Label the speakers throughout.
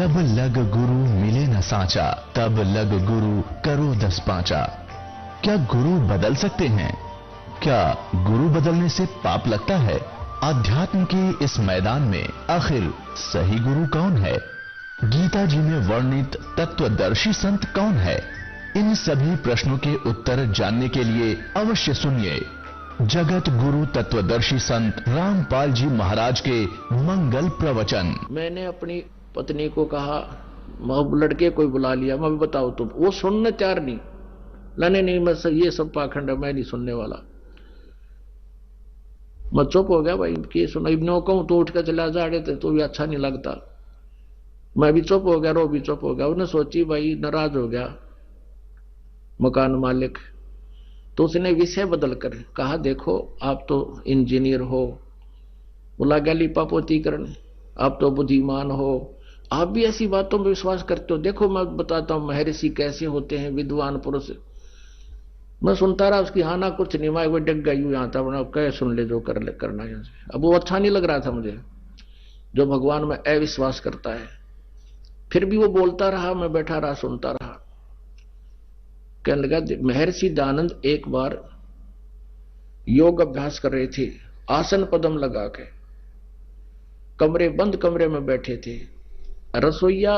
Speaker 1: जब लग गुरु मिले न साचा, तब लग गुरु करो 10 पांचा। क्या गुरु बदल सकते हैं? क्या गुरु बदलने से पाप लगता है? अध्यात्म के इस मैदान में आखिर सही गुरु कौन है? गीता जी में वर्णित तत्वदर्शी संत कौन है? इन सभी प्रश्नों के उत्तर जानने के लिए अवश्य सुनिए जगत गुरु तत्वदर्शी संत रामपाल जी महाराज के मंगल प्रवचन।
Speaker 2: मैंने अपनी पत्नी को कहा, लड़के कोई बुला लिया, मैं बताओ तुम। वो सुनने तैयार नहीं, लाने नहीं, मैं ये सब पाखंड है, मैं नहीं सुनने वाला। मैं चुप हो गया। भाई के सुना, इब्नो कहूं तो उठ कर चला जा रहे थे तो भी अच्छा नहीं लगता। मैं भी चुप हो गया, रो भी चुप हो गया। उन्हें सोची भाई नाराज हो गया मकान मालिक, तो उसने विषय बदल कर कहा, देखो आप तो इंजीनियर हो, बोला गया लिपापोती करने, आप तो बुद्धिमान हो, आप भी ऐसी बातों में विश्वास करते हो। देखो मैं बताता हूं महर्षि कैसे होते हैं, विद्वान पुरुष। मैं सुनता रहा, उसकी हाँ ना कुछ नहीं, मैं वो डग गई यहां था, बना कह सुन ले जो कर ले करना यहाँ से। अब वो अच्छा नहीं लग रहा था मुझे, जो भगवान में अविश्वास करता है। फिर भी वो बोलता रहा, मैं बैठा रहा सुनता रहा। कहने लगा, महर्षि दयानंद एक बार योग अभ्यास कर रहे थे, आसन पदम लगा के कमरे बंद कमरे में बैठे थे। रसोईया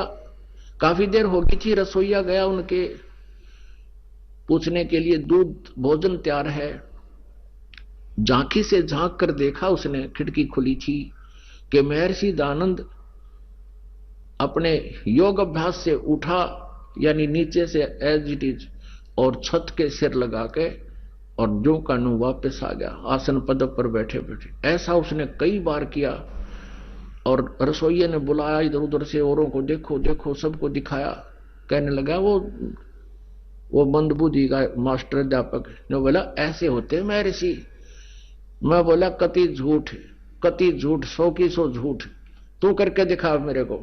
Speaker 2: काफी देर हो गई थी, रसोईया गया उनके पूछने के लिए दूध भोजन तैयार है। झांकी से झांक कर देखा उसने, खिड़की खुली थी, कि महर्षि दयानंद अपने योग अभ्यास से उठा, यानी नीचे से एज इट इज, और छत के सिर लगा के और जो कानू वापस आ गया आसन पद पर बैठे बैठे। ऐसा उसने कई बार किया। और रसोइये ने बुलाया इधर उधर से औरों को, देखो देखो, सबको दिखाया। कहने लगा वो मंदबुद्धि का मास्टर अध्यापक ने बोला, ऐसे होते महर्षि। मैं बोला, कति झूठ, कति झूठ, 100 की 100 झूठ, तू करके दिखा मेरे को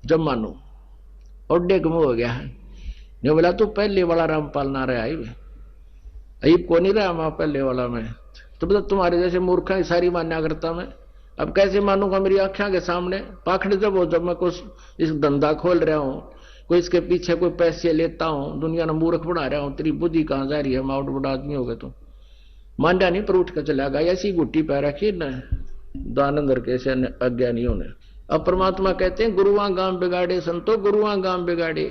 Speaker 2: जब मानो। और डेगम हो गया है। ने बोला, तू पहले वाला रामपाल ना रहा अईब को नहीं रहा, मैं पहले वाला मैं तो बता, तुम्हारे जैसे मूर्खा सारी मान्या करता मैं। अब कैसे मानूंगा मेरी आंखों के सामने? पाखड़ जब मैं कुछ इस धंधा खोल रहा हूं, कोई इसके पीछे कोई पैसे लेता हूं, दुनिया ने मूर्ख बना रहा हूं, तेरी बुद्धि कहां जा रही है? माउट बड़ा आदमी हो गए तुम। मांडा नहीं पर उठ कर चला गया, ऐसी गुट्टी पै रखी न दानंदर कैसे अज्ञानी होने। अब परमात्मा कहते हैं, गुरुआ गांव बिगाड़े संतो, गुरुआ गांव बिगाड़े।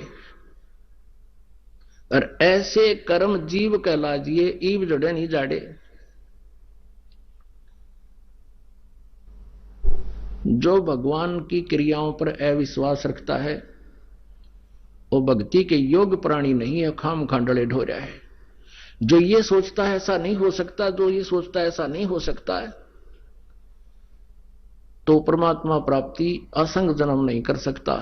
Speaker 2: और ऐसे कर्म जीव कहलाजिए, ईव जड़े नहीं जाड़े। जो भगवान की क्रियाओं पर अविश्वास रखता है वो भक्ति के योग प्राणी नहीं है, खाम खांडले ढोरा है। जो ये सोचता है ऐसा नहीं हो सकता, जो ये सोचता है ऐसा नहीं हो सकता है, तो परमात्मा प्राप्ति असंग जन्म नहीं कर सकता।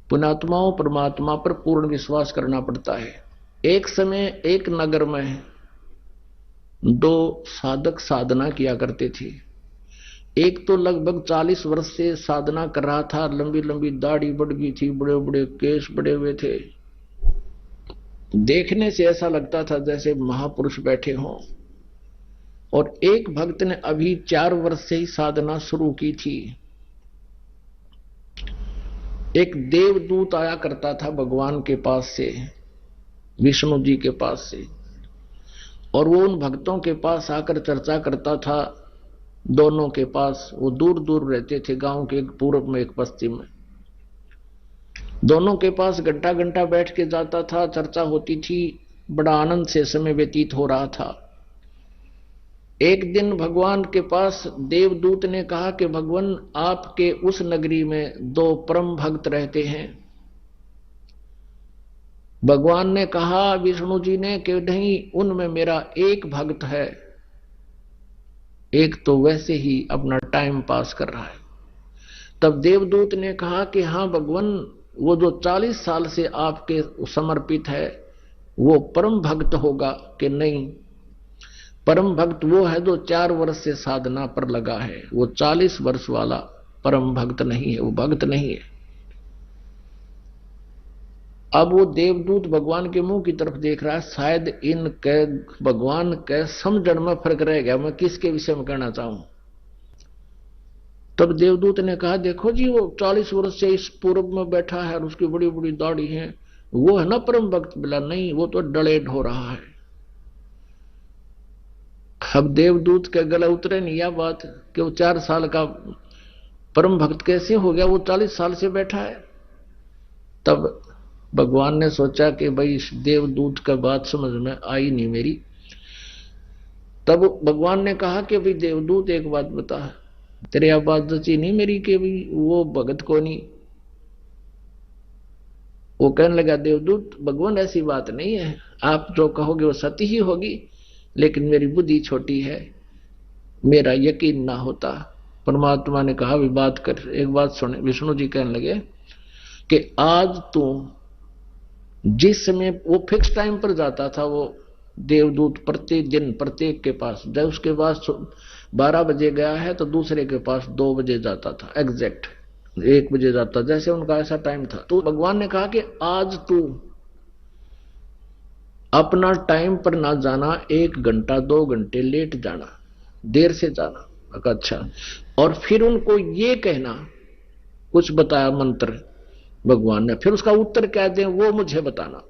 Speaker 2: पुण्यात्माओं परमात्मा पर पूर्ण विश्वास करना पड़ता है। एक समय एक नगर में 2 साधक साधना किया करते थे। एक तो लगभग 40 वर्ष से साधना कर रहा था, लंबी लंबी दाढ़ी बढ़ गई थी, बड़े बड़े केश बड़े हुए थे, देखने से ऐसा लगता था जैसे महापुरुष बैठे हों। और एक भक्त ने अभी 4 वर्ष से ही साधना शुरू की थी। एक देवदूत आया करता था भगवान के पास से, विष्णु जी के पास से, और वो उन भक्तों के पास आकर चर्चा करता था। दोनों के पास, वो दूर दूर रहते थे, गांव के एक पूर्व में एक पश्चिम में। दोनों के पास घंटा घंटा बैठ के जाता था, चर्चा होती थी, बड़ा आनंद से समय व्यतीत हो रहा था। एक दिन भगवान के पास देवदूत ने कहा कि भगवान, आपके उस नगरी में 2 परम भक्त रहते हैं। भगवान ने कहा, विष्णु जी ने, कि नहीं, उनमें मेरा एक भक्त है, एक तो वैसे ही अपना टाइम पास कर रहा है। तब देवदूत ने कहा कि हाँ भगवान, वो जो 40 साल से आपके समर्पित है वो परम भक्त होगा कि नहीं? परम भक्त वो है जो 4 वर्ष से साधना पर लगा है, वो 40 वर्ष वाला परम भक्त नहीं है, वो भक्त नहीं है। अब वो देवदूत भगवान के मुंह की तरफ देख रहा है, शायद इनके भगवान के समझण में फर्क रह गया, मैं किसके विषय में कहना चाहूं। तब देवदूत ने कहा, देखो जी वो 40 वर्ष से इस पूर्व में बैठा है और उसकी बड़ी बड़ी दाढ़ी है, वो है ना परम भक्त? बोला नहीं, वो तो डले ढो रहा है। अब देवदूत के गले उतरे नहीं यह बात कि वो 4 साल का परम भक्त कैसे हो गया, वो 40 साल से बैठा है। तब भगवान ने सोचा कि भाई इस देवदूत का बात समझ में आई नहीं मेरी। तब भगवान ने कहा कि भाई देवदूत एक बात बता, तेरे आवाज जची नहीं मेरी कि भाई वो भगत को नहीं। वो कहने लगा, देवदूत भगवान ऐसी बात नहीं है, आप जो कहोगे वो सत्य ही होगी, लेकिन मेरी बुद्धि छोटी है, मेरा यकीन ना होता। परमात्मा ने कहा, भी बात कर, एक बात सुने। विष्णु जी कहने लगे कि आज तू जिस समय वो फिक्स टाइम पर जाता था, वो देवदूत प्रत्येक दिन प्रत्येक के पास, जब उसके पास 12 बजे गया है तो दूसरे के पास 2 बजे जाता था, एग्जैक्ट 1 बजे जाता, जैसे उनका ऐसा टाइम था। तो भगवान ने कहा कि आज तू अपना टाइम पर ना जाना, 1 घंटा 2 घंटे लेट जाना, देर से जाना। अच्छा, और फिर उनको ये कहना, कुछ बताया मंत्र भगवान ने, फिर उसका उत्तर क्या दें वो मुझे बताना।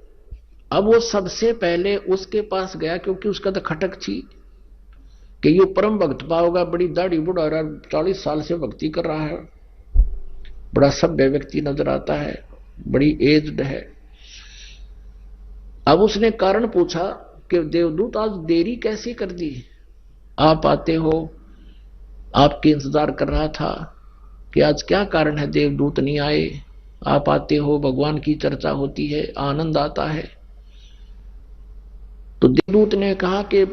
Speaker 2: अब वो सबसे पहले उसके पास गया, क्योंकि उसका तो खटक थी कि ये परम भक्त पाओगा, बड़ी दाढ़ी बुढ़ा रहा, 40 साल से भक्ति कर रहा है, बड़ा सभ्य व्यक्ति नजर आता है, बड़ी एज्ड है। अब उसने कारण पूछा कि देवदूत आज देरी कैसी कर दी, आप आते हो, आपके इंतजार कर रहा था कि आज क्या कारण है देवदूत नहीं आए, आप आते हो, भगवान की चर्चा होती है, आनंद आता है। तो देवदूत ने कहा कि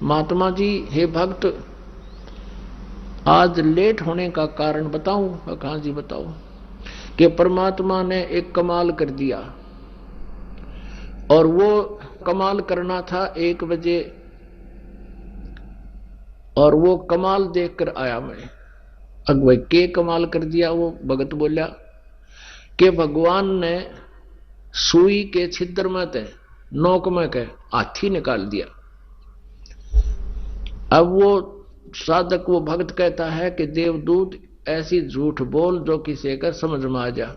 Speaker 2: महात्मा जी, हे भक्त, आज लेट होने का कारण बताऊं? कहां जी बताओ। कि परमात्मा ने एक कमाल कर दिया, और वो कमाल करना था 1 बजे, और वो कमाल देखकर आया मैं। अगुए के कमाल कर दिया? वो भगत बोला कि भगवान ने सुई के छिद्र में थे नोक में के हाथी निकाल दिया। अब वो साधक, वो भक्त कहता है कि देवदूत ऐसी झूठ बोल जो किसी का समझ में आ जा,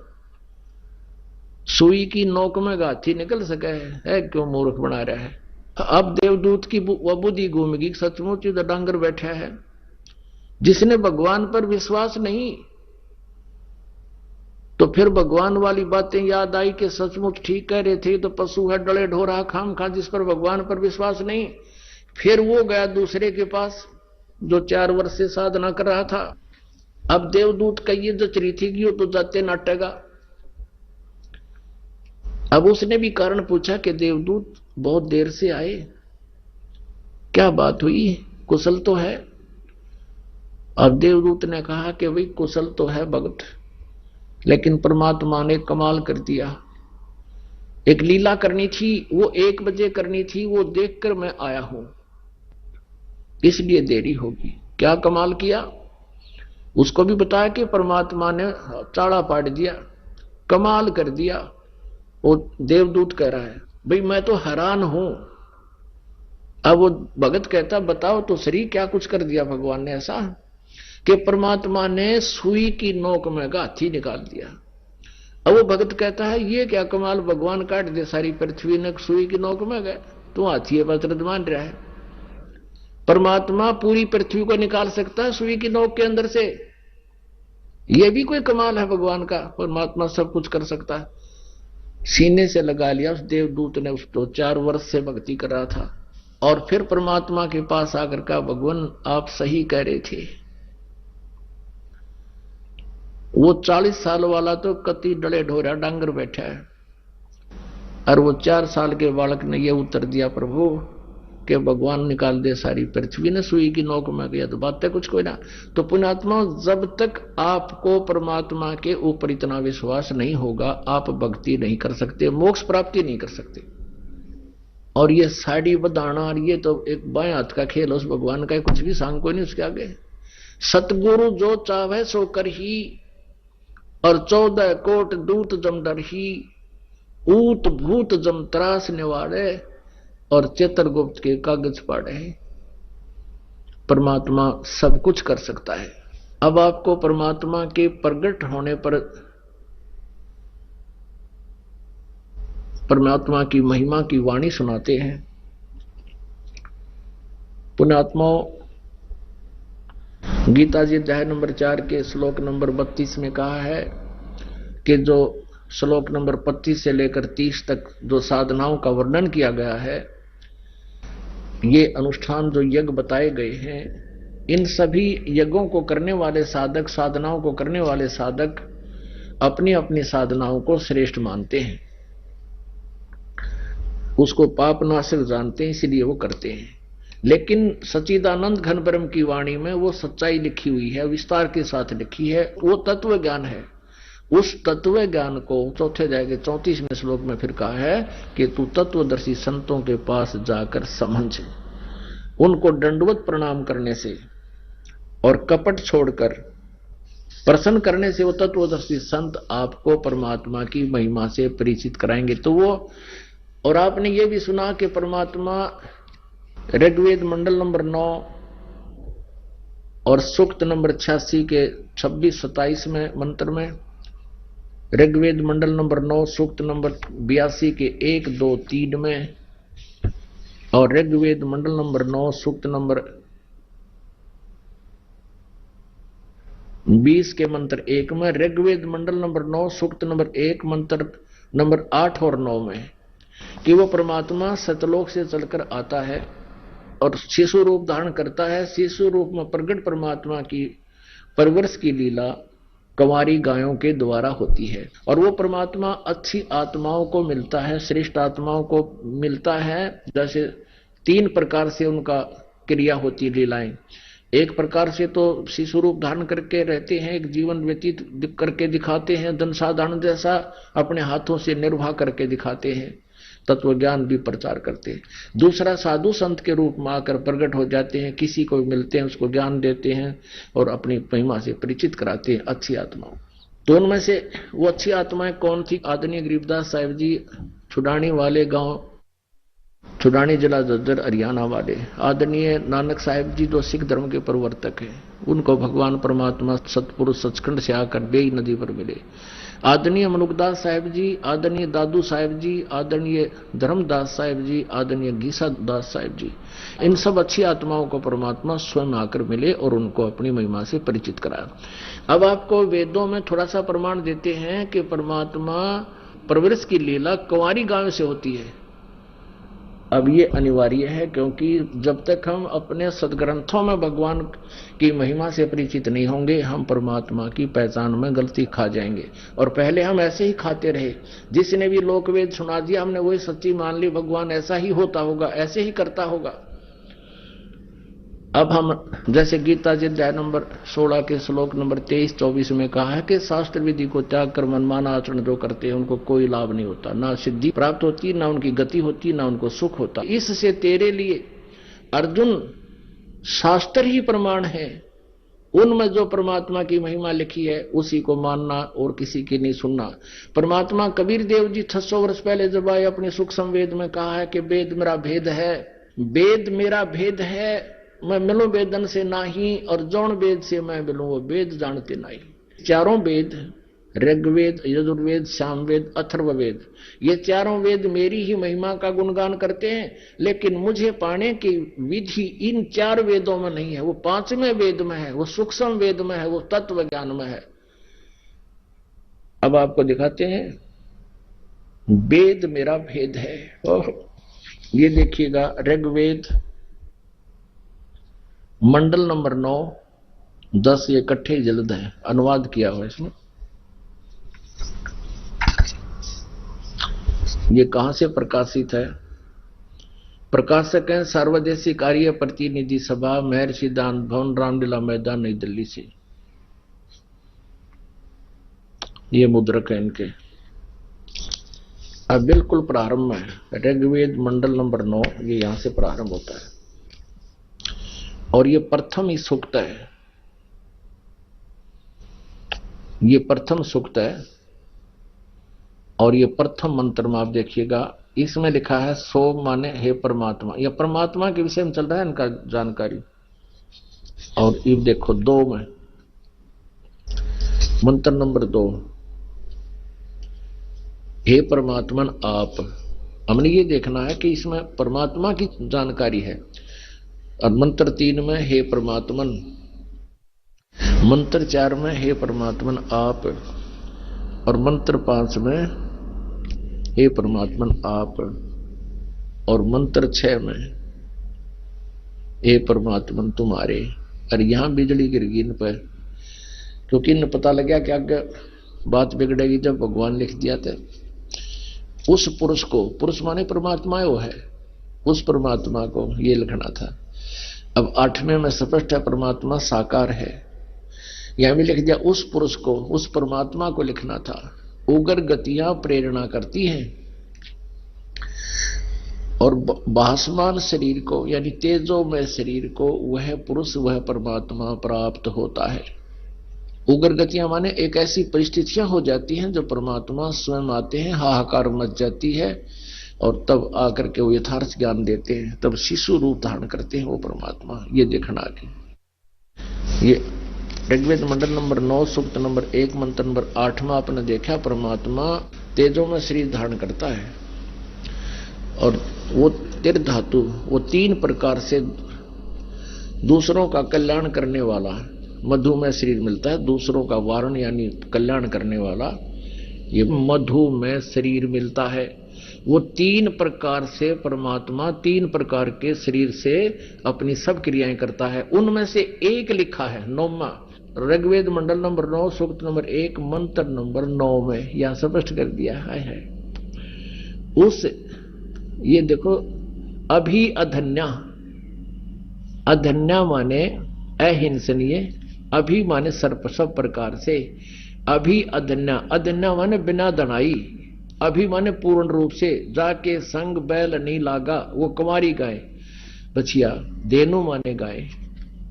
Speaker 2: सुई की नोक में हाथी निकल सके है क्यों मूर्ख बना रहा है। अब देवदूत की वो बुद्धि घूमेगी, सचमुच इधर डांगर बैठा है जिसने भगवान पर विश्वास नहीं। तो फिर भगवान वाली बातें याद आई कि सचमुच ठीक कह रहे थे, तो पशु है डले ढो रहा खाम खा, जिस पर भगवान पर विश्वास नहीं। फिर वो गया दूसरे के पास जो 4 वर्ष से साधना कर रहा था। अब देवदूत का ये जो चरी थी कि वो तो जाते नाटेगा। अब उसने भी कारण पूछा कि देवदूत बहुत देर से आए, क्या बात हुई, कुशल तो है? अब देवदूत ने कहा कि भाई कुशल तो है भगत, लेकिन परमात्मा ने कमाल कर दिया, एक लीला करनी थी, वो 1 बजे करनी थी, वो देखकर मैं आया हूं, इसलिए देरी होगी। क्या कमाल किया? उसको भी बताया कि परमात्मा ने चाड़ा पाड़ दिया, कमाल कर दिया। वो देवदूत कह रहा है, भाई मैं तो हैरान हूं। अब वो भगत कहता, बताओ तो सही क्या कुछ कर दिया भगवान ने ऐसा कि परमात्मा ने सुई की नोक में हाथी निकाल दिया। अब वो भगत कहता है, ये क्या कमाल, भगवान काट दे सारी पृथ्वी ने, सुई की नोक में गए, तू हाथी बचरत मान रहा है। परमात्मा पूरी पृथ्वी को निकाल सकता है सुई की नोक के अंदर से, यह भी कोई कमाल है भगवान का, परमात्मा सब कुछ कर सकता है। सीने से लगा लिया उस देवदूत ने, उसको 4 वर्ष से भक्ति कर रहा था। और फिर परमात्मा के पास आकर कहा, भगवान आप सही कह रहे थे, वो 40 साल वाला तो कति डले ढोरा डांगर बैठा है, और वो 4 साल के बालक ने ये उत्तर दिया, प्रभु कि भगवान निकाल दे सारी पृथ्वी ने सुई की नोक में गया, तो बात है कुछ कोई ना। तो पुण्यात्मा, जब तक आपको परमात्मा के ऊपर इतना विश्वास नहीं होगा, आप भक्ति नहीं कर सकते, मोक्ष प्राप्ति नहीं कर सकते। और ये साड़ी बधाना, और ये तो एक बाएं हाथ का खेल उस भगवान का, कुछ भी सांग कोई नहीं उसके आगे। सतगुरु जो चाहे सो कर ही, और 14 कोट दूत जम डर ही, ऊत भूत जम त्रास निवाड़े, और चित्रगुप्त के कागज पाड़े। परमात्मा सब कुछ कर सकता है, अब आपको परमात्मा के प्रकट होने पर परमात्मा की महिमा की वाणी सुनाते हैं। पुण्यात्माओं, गीता जी अध्याय नंबर 4 के श्लोक नंबर 32 में कहा है कि जो श्लोक नंबर 25 से लेकर 30 तक जो साधनाओं का वर्णन किया गया है, ये अनुष्ठान जो यज्ञ बताए गए हैं, इन सभी यज्ञों को करने वाले साधक, साधनाओं को करने वाले साधक अपनी अपनी साधनाओं को श्रेष्ठ मानते हैं, उसको पाप नाशक जानते हैं, इसलिए वो करते हैं। लेकिन सच्चिदानंद घन ब्रह्म की वाणी में वो सच्चाई लिखी हुई है, विस्तार के साथ लिखी है, वो तत्व ज्ञान है। उस तत्व ज्ञान को चौथे अध्याय के 34वें श्लोक में फिर कहा है कि तू तत्वदर्शी संतों के पास जाकर समझ। उनको दंडवत प्रणाम करने से और कपट छोड़कर प्रसन्न करने से वो तत्वदर्शी संत आपको परमात्मा की महिमा से परिचित कराएंगे। तो वो, और आपने ये भी सुना कि परमात्मा ऋग्वेद मंडल नंबर 9 और सूक्त नंबर 86 के 26-27 में मंत्र में, ऋग्वेद मंडल नंबर 9 सूक्त नंबर 82 के 1, 2, 3 में, और ऋग्वेद मंडल नंबर 9 सूक्त नंबर 20 के मंत्र 1 में, ऋग्वेद मंडल नंबर 9 सूक्त नंबर 1 मंत्र नंबर 8 और 9 में, कि वो परमात्मा सतलोक से चलकर आता है और शिशु रूप धारण करता है। शिशु रूप में प्रकट परमात्मा की परवरिश की लीला कंवारी गायों के द्वारा होती है, और वो परमात्मा अच्छी आत्माओं को मिलता है, श्रेष्ठ आत्माओं को मिलता है। जैसे 3 प्रकार से उनका क्रिया होती है, लीलाएं। एक प्रकार से तो शिशु रूप धारण करके रहते हैं, एक जीवन व्यतीत करके दिखाते हैं, धन साधारण जैसा अपने हाथों से निर्वाह करके दिखाते हैं, तत्व ज्ञान भी प्रचार करते हैं। दूसरा, साधु संत के रूप में आकर प्रकट हो जाते हैं, किसी को मिलते हैं, उसको ज्ञान देते हैं और अपनी महिमा से परिचित कराते हैं अच्छी आत्माओं। तो उनमें से वो अच्छी आत्माएं कौन थी? आदरणीय गरीबदास साहिब जी छुडानी वाले गांव, छुडानी जिला जज्जर हरियाणा वाले। आदरणीय नानक साहिब जी जो सिख धर्म के प्रवर्तक हैं, उनको भगवान परमात्मा सतपुरुष सचखंड से आकर बेई नदी पर मिले। आदरणीय मनुकदास साहिब जी, आदरणीय दादू साहिब जी, आदरणीय धर्मदास साहिब जी, आदरणीय गीसा दास साहिब जी, इन सब अच्छी आत्माओं को परमात्मा स्वयं आकर मिले और उनको अपनी महिमा से परिचित कराया। अब आपको वेदों में थोड़ा सा प्रमाण देते हैं कि परमात्मा परवरिश की लीला कंवारी गांव से होती है। अब ये अनिवार्य है, क्योंकि जब तक हम अपने सदग्रंथों में भगवान की महिमा से परिचित नहीं होंगे, हम परमात्मा की पहचान में गलती खा जाएंगे। और पहले हम ऐसे ही खाते रहे, जिसने भी लोकवेद सुना दिया हमने वही सच्ची मान ली, भगवान ऐसा ही होता होगा, ऐसे ही करता होगा। अब हम जैसे गीता जी अध्याय नंबर 16 के श्लोक नंबर 23-24 में कहा है कि शास्त्र विधि को त्याग कर मनमाना आचरण जो करते हैं उनको कोई लाभ नहीं होता, ना सिद्धि प्राप्त होती, ना उनकी गति होती, ना उनको सुख होता। इससे तेरे लिए अर्जुन शास्त्र ही प्रमाण है, उनमें जो परमात्मा की महिमा लिखी है उसी को मानना और किसी की नहीं सुनना। परमात्मा कबीर देव जी 600 वर्ष पहले जब आए, अपने सुख संवेद में कहा है कि वेद मेरा भेद है, वेद मेरा भेद है, मैं मिलूं वेदन से नाही, और जौन वेद से मैं मिलूं वो वेद जानते नहीं। चारों वेद, ऋग्वेद, यजुर्वेद, सामवेद, अथर्ववेद, ये चारों वेद मेरी ही महिमा का गुणगान करते हैं, लेकिन मुझे पाने की विधि इन 4 वेदों में नहीं है, वो 5वें वेद में है, वो सूक्ष्म वेद में है, वो तत्व ज्ञान में है। अब आपको दिखाते हैं, वेद मेरा भेद है। ये देखिएगा, ऋग्वेद मंडल नंबर 9, 10 ये इकट्ठे जल्द है, अनुवाद किया हुआ इसमें। ये कहां से प्रकाशित है? प्रकाशक हैं सर्वदेशी कार्य प्रतिनिधि सभा, महर्षि दान भवन, रामलीला मैदान, नई दिल्ली से। ये मुद्रक है इनके। अब बिल्कुल प्रारंभ में है, ऋग्वेद मंडल नंबर 9, ये यहां से प्रारंभ होता है और ये प्रथम ही सूक्त है, ये प्रथम सूक्त है। और ये प्रथम मंत्र में आप देखिएगा, इसमें लिखा है सो माने हे परमात्मा, यह परमात्मा के विषय में चल रहा है इनका जानकारी। और ये देखो 2 में, मंत्र नंबर 2, हे परमात्मन आप। हमने ये देखना है कि इसमें परमात्मा की जानकारी है। और मंत्र 3 में हे परमात्मन, मंत्र 4 में हे परमात्मन आप, और मंत्र 5 में हे परमात्मन आप, और मंत्र 6 में हे परमात्मन तुम्हारे। और यहां बिजली गिर गई इन पर, क्योंकि इन्हें पता लग गया कि आगे बात बिगड़ेगी। जब भगवान लिख दिया था उस पुरुष को, पुरुष माने परमात्मा वो है, उस परमात्मा को ये लिखना था। अब 8वें में स्पष्ट है परमात्मा साकार है, यहां भी लिख दिया उस पुरुष को, उस परमात्मा को लिखना था। उग्र गतियां प्रेरणा करती हैं और भासमान शरीर को यानी तेजोमय शरीर को वह पुरुष, वह परमात्मा प्राप्त होता है। उग्र गतियां माने एक ऐसी परिस्थितियां हो जाती हैं जो परमात्मा स्वयं आते हैं, हाहाकार मच जाती है और तब आकर के वो यथार्थ ज्ञान देते हैं, तब शिशु रूप धारण करते हैं वो परमात्मा। ये देखना आगे। ये ऋग्वेद मंडल नंबर 9 सूक्त नंबर 1 मंत्र नंबर 8 में आपने देखा परमात्मा तेजों में शरीर धारण करता है और वो तिर धातु वो 3 प्रकार से दूसरों का कल्याण करने वाला मधु में शरीर मिलता है, दूसरों का वारण यानी कल्याण करने वाला ये मधु में शरीर मिलता है। वो 3 प्रकार से परमात्मा 3 प्रकार के शरीर से अपनी सब क्रियाएं करता है। उनमें से एक लिखा है 9वां ऋग्वेद मंडल नंबर 9 सूक्त नंबर 1 मंत्र नंबर 9 में, यहां स्पष्ट कर दिया है। उस ये देखो अभी अधन्या, अधन्या माने अहिंसनीय, अभी माने सर्प सब प्रकार से, अभी अधन्या, अधन्या माने बिना दनाई, अभी माने पूर्ण रूप से, जाके संग बैल नहीं लागा वो कुंवारी गाय बछिया, देनु माने गाय।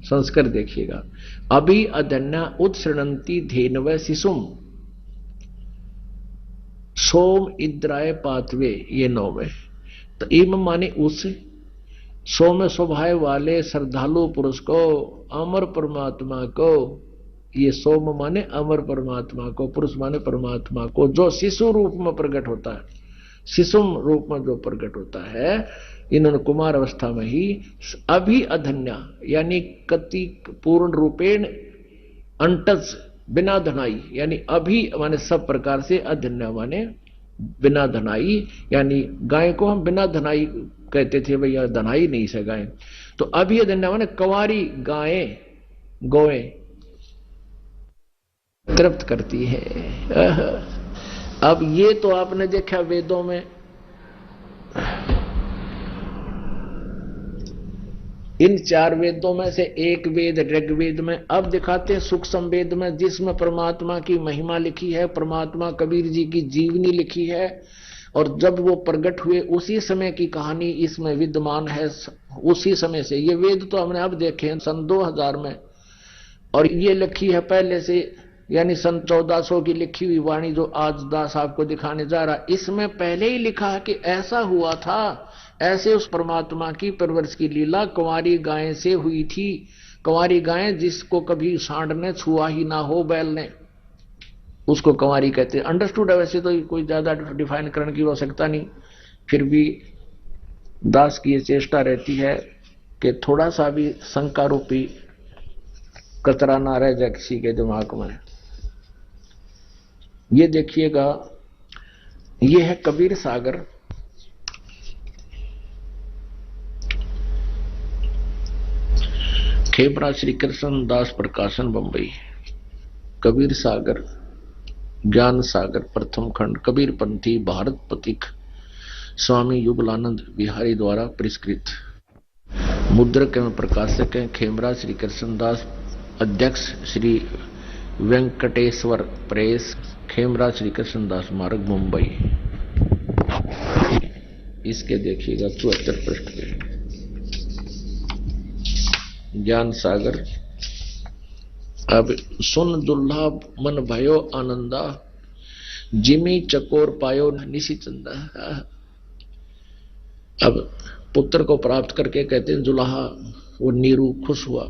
Speaker 2: संस्कार देखिएगा, अभी अधन्या उत्सृणंती धेनव शिशुम सोम इद्राय पातवे, ये 9 में। तो इम माने उस सोम स्वभाव वाले श्रद्धालु पुरुष को, अमर परमात्मा को, ये सोम माने अमर परमात्मा को, पुरुष माने परमात्मा को, जो शिशु रूप में प्रकट होता है, शिशुम रूप में जो प्रकट होता है। इन्होंने कुमार अवस्था में ही अभी अधन्या यानी कति पूर्ण रूपेण अंटज बिना धनाई, यानी अभी माने सब प्रकार से, अधन्या माने बिना धनाई, यानी गाय को हम बिना धनाई कहते थे, भैया धनाई नहीं से गाय, तो अभी अधन्या माने कुंवारी गायें गोएं तृप्त करती है। अब ये तो आपने देखा वेदों में, इन 4 वेदों में से एक वेद ऋग्वेद में। अब दिखाते हैं सूक्ष्म वेद में, जिसमें परमात्मा की महिमा लिखी है, परमात्मा कबीर जी की जीवनी लिखी है, और जब वो प्रकट हुए उसी समय की कहानी इसमें विद्यमान है। उसी समय से ये वेद तो हमने अब देखे सन 2000 में, और ये लिखी है पहले से, यानी सन 1400 की लिखी हुई वाणी जो आज दास आपको दिखाने जा रहा, इसमें पहले ही लिखा है कि ऐसा हुआ था, ऐसे उस परमात्मा की परवरिश की लीला कुंवारी गाय से हुई थी। कुंवारी गाय जिसको कभी सांड ने छुआ ही ना हो, बैल ने, उसको कुंवारी कहते हैं। अंडरस्टूड है, वैसे तो कोई ज्यादा डिफाइन करने की आवश्यकता नहीं, फिर भी दास की ये चेष्टा रहती है कि थोड़ा सा भी शंका रूपी कतरा ना रह जाए किसी के दिमाग में। ये देखिएगा, ये है कबीर सागर, खेमरा श्री कृष्ण दास प्रकाशन बंबई। कबीर सागर ज्ञान सागर प्रथम खंड, कबीर पंथी भारत पथिक स्वामी युगलानंद बिहारी द्वारा परिष्कृत। मुद्रक एवं प्रकाशक हैं खेमरा श्री कृष्ण दास, अध्यक्ष श्री वेंकटेश्वर प्रेस, खेमरा श्री कृष्ण दास मार्ग मुंबई। इसके देखिएगा 74 पृष्ठ पे ज्ञान सागर। अब सुन दुल्हा मन भयो आनंदा, जिमी चकोर पायो निशी चंदा। अब पुत्र को प्राप्त करके कहते हैं दुल्हा वो नीरू खुश हुआ।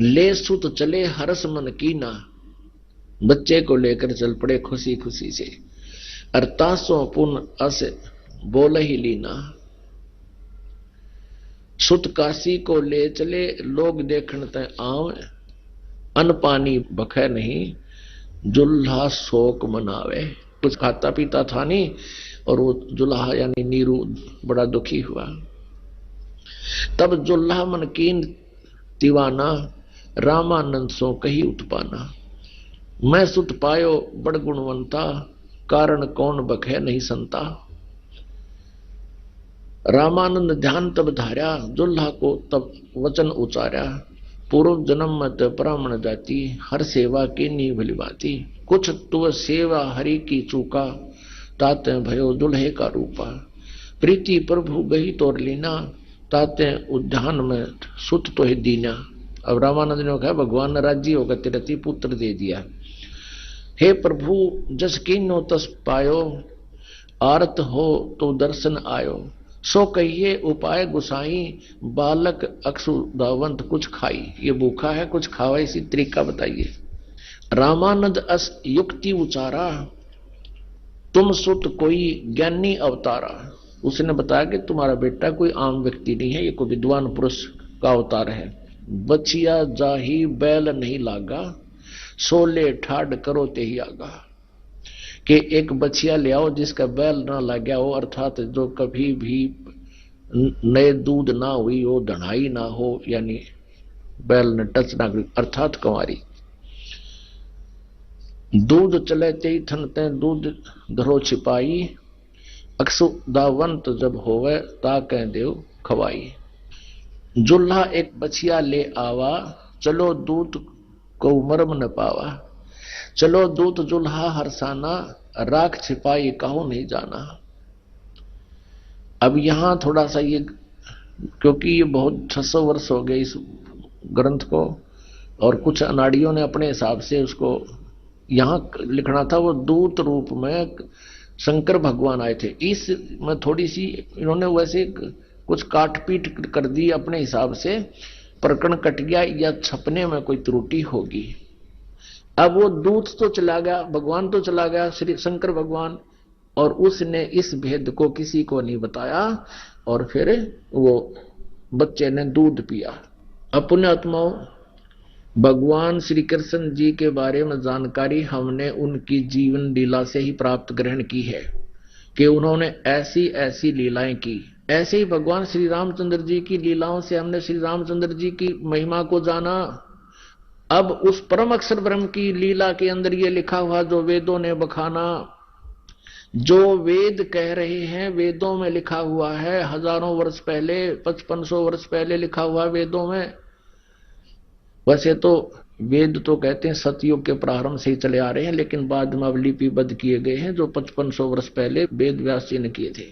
Speaker 2: ले सुत चले हरस मन कीना, बच्चे को लेकर चल पड़े खुशी खुशी से। अरतासों पुन अस बोल ही लीना, सुत काशी को ले चले लोग देखण तय आव, अन पानी बखे नहीं जुल्हा शोक मनावे। कुछ खाता पीता था नहीं और वो जुल्हा यानी नीरू बड़ा दुखी हुआ। तब जुल्हा मन कीन दीवाना, रामानंद सो कही उत्पाना। मैं सुत पायो बड़ गुणवंता, कारण कौन बखे नहीं संता। रामानंद ध्यान तब धार्या, जुल्हा को तब वचन उचार्या। पूर्व जन्म मत ब्राह्मण जाति, हर सेवा की नी भलीभांति। कुछ तुव सेवा हरि की चूका, ताते भयो दुल्हे का रूपा। प्रीति प्रभु गही तोर लीना, ताते उद्यान में सुत तो ही दीना। अब रामानंद ने कहा भगवान ने राजी होकर तेरे पुत्र दे दिया। हे प्रभु जस कीनो तस पायो, आरत हो तो दर्शन आयो। सो कहिए उपाय गुसाई, बालक अक्षुदावंत कुछ खाई। ये भूखा है कुछ खावा, इसी तरीका बताइए। रामानंद अस युक्ति उचारा, तुम सुत कोई ज्ञानी अवतारा। उसने बताया कि तुम्हारा बेटा कोई आम व्यक्ति नहीं है, ये कोई विद्वान पुरुष का अवतार है। बचिया जाही बैल नहीं लागा, सोले ठाड करो ते ही आगा। कि एक बछिया ले आओ जिसका बैल ना लगा हो, अर्थात जो कभी भी नए दूध ना हुई हो, दढ़ाई ना हो, यानी बैल ने टच ना करी, अर्थात कंवारी। दूध चले ते थनते दूध धरो छिपाई, अक्षुदावंत जब होवे ता कह देव खवाई। जुल्हा एक बछिया ले आवा, चलो दूत को मर्म न पावा। चलो दूत जुल्हा हरसाना, राख छिपाई कहो नहीं जाना। अब यहां थोड़ा सा ये, क्योंकि ये बहुत 600 वर्ष हो गए इस ग्रंथ को, और कुछ अनाड़ियों ने अपने हिसाब से उसको यहां लिखना था। वो दूत रूप में शंकर भगवान आए थे। इस में थोड़ी सी इन्होंने वैसे कुछ काटपीट कर दी अपने हिसाब से, प्रकरण कट गया या छपने में कोई त्रुटि होगी। अब वो दूत तो चला गया, भगवान तो चला गया, श्री शंकर भगवान, और उसने इस भेद को किसी को नहीं बताया, और फिर वो बच्चे ने दूध पिया। अपने आत्माओं, भगवान श्री कृष्ण जी के बारे में जानकारी हमने उनकी जीवन लीला से ही प्राप्त ग्रहण की है कि उन्होंने ऐसी ऐसी लीलाएं की। ऐसे ही भगवान श्री रामचंद्र जी की लीलाओं से हमने श्री रामचंद्र जी की महिमा को जाना। अब उस परम अक्षर ब्रह्म की लीला के अंदर ये लिखा हुआ जो वेदों ने बखाना, जो वेद कह रहे हैं वेदों में लिखा हुआ है, हजारों वर्ष पहले, 5500 वर्ष पहले लिखा हुआ वेदों में। वैसे तो वेद तो कहते हैं सतयुग के प्रारंभ से ही चले आ रहे हैं, लेकिन बाद में अब लिपिबद्ध किए गए हैं जो 5500 वर्ष पहले वेद व्यास जी ने किए थे।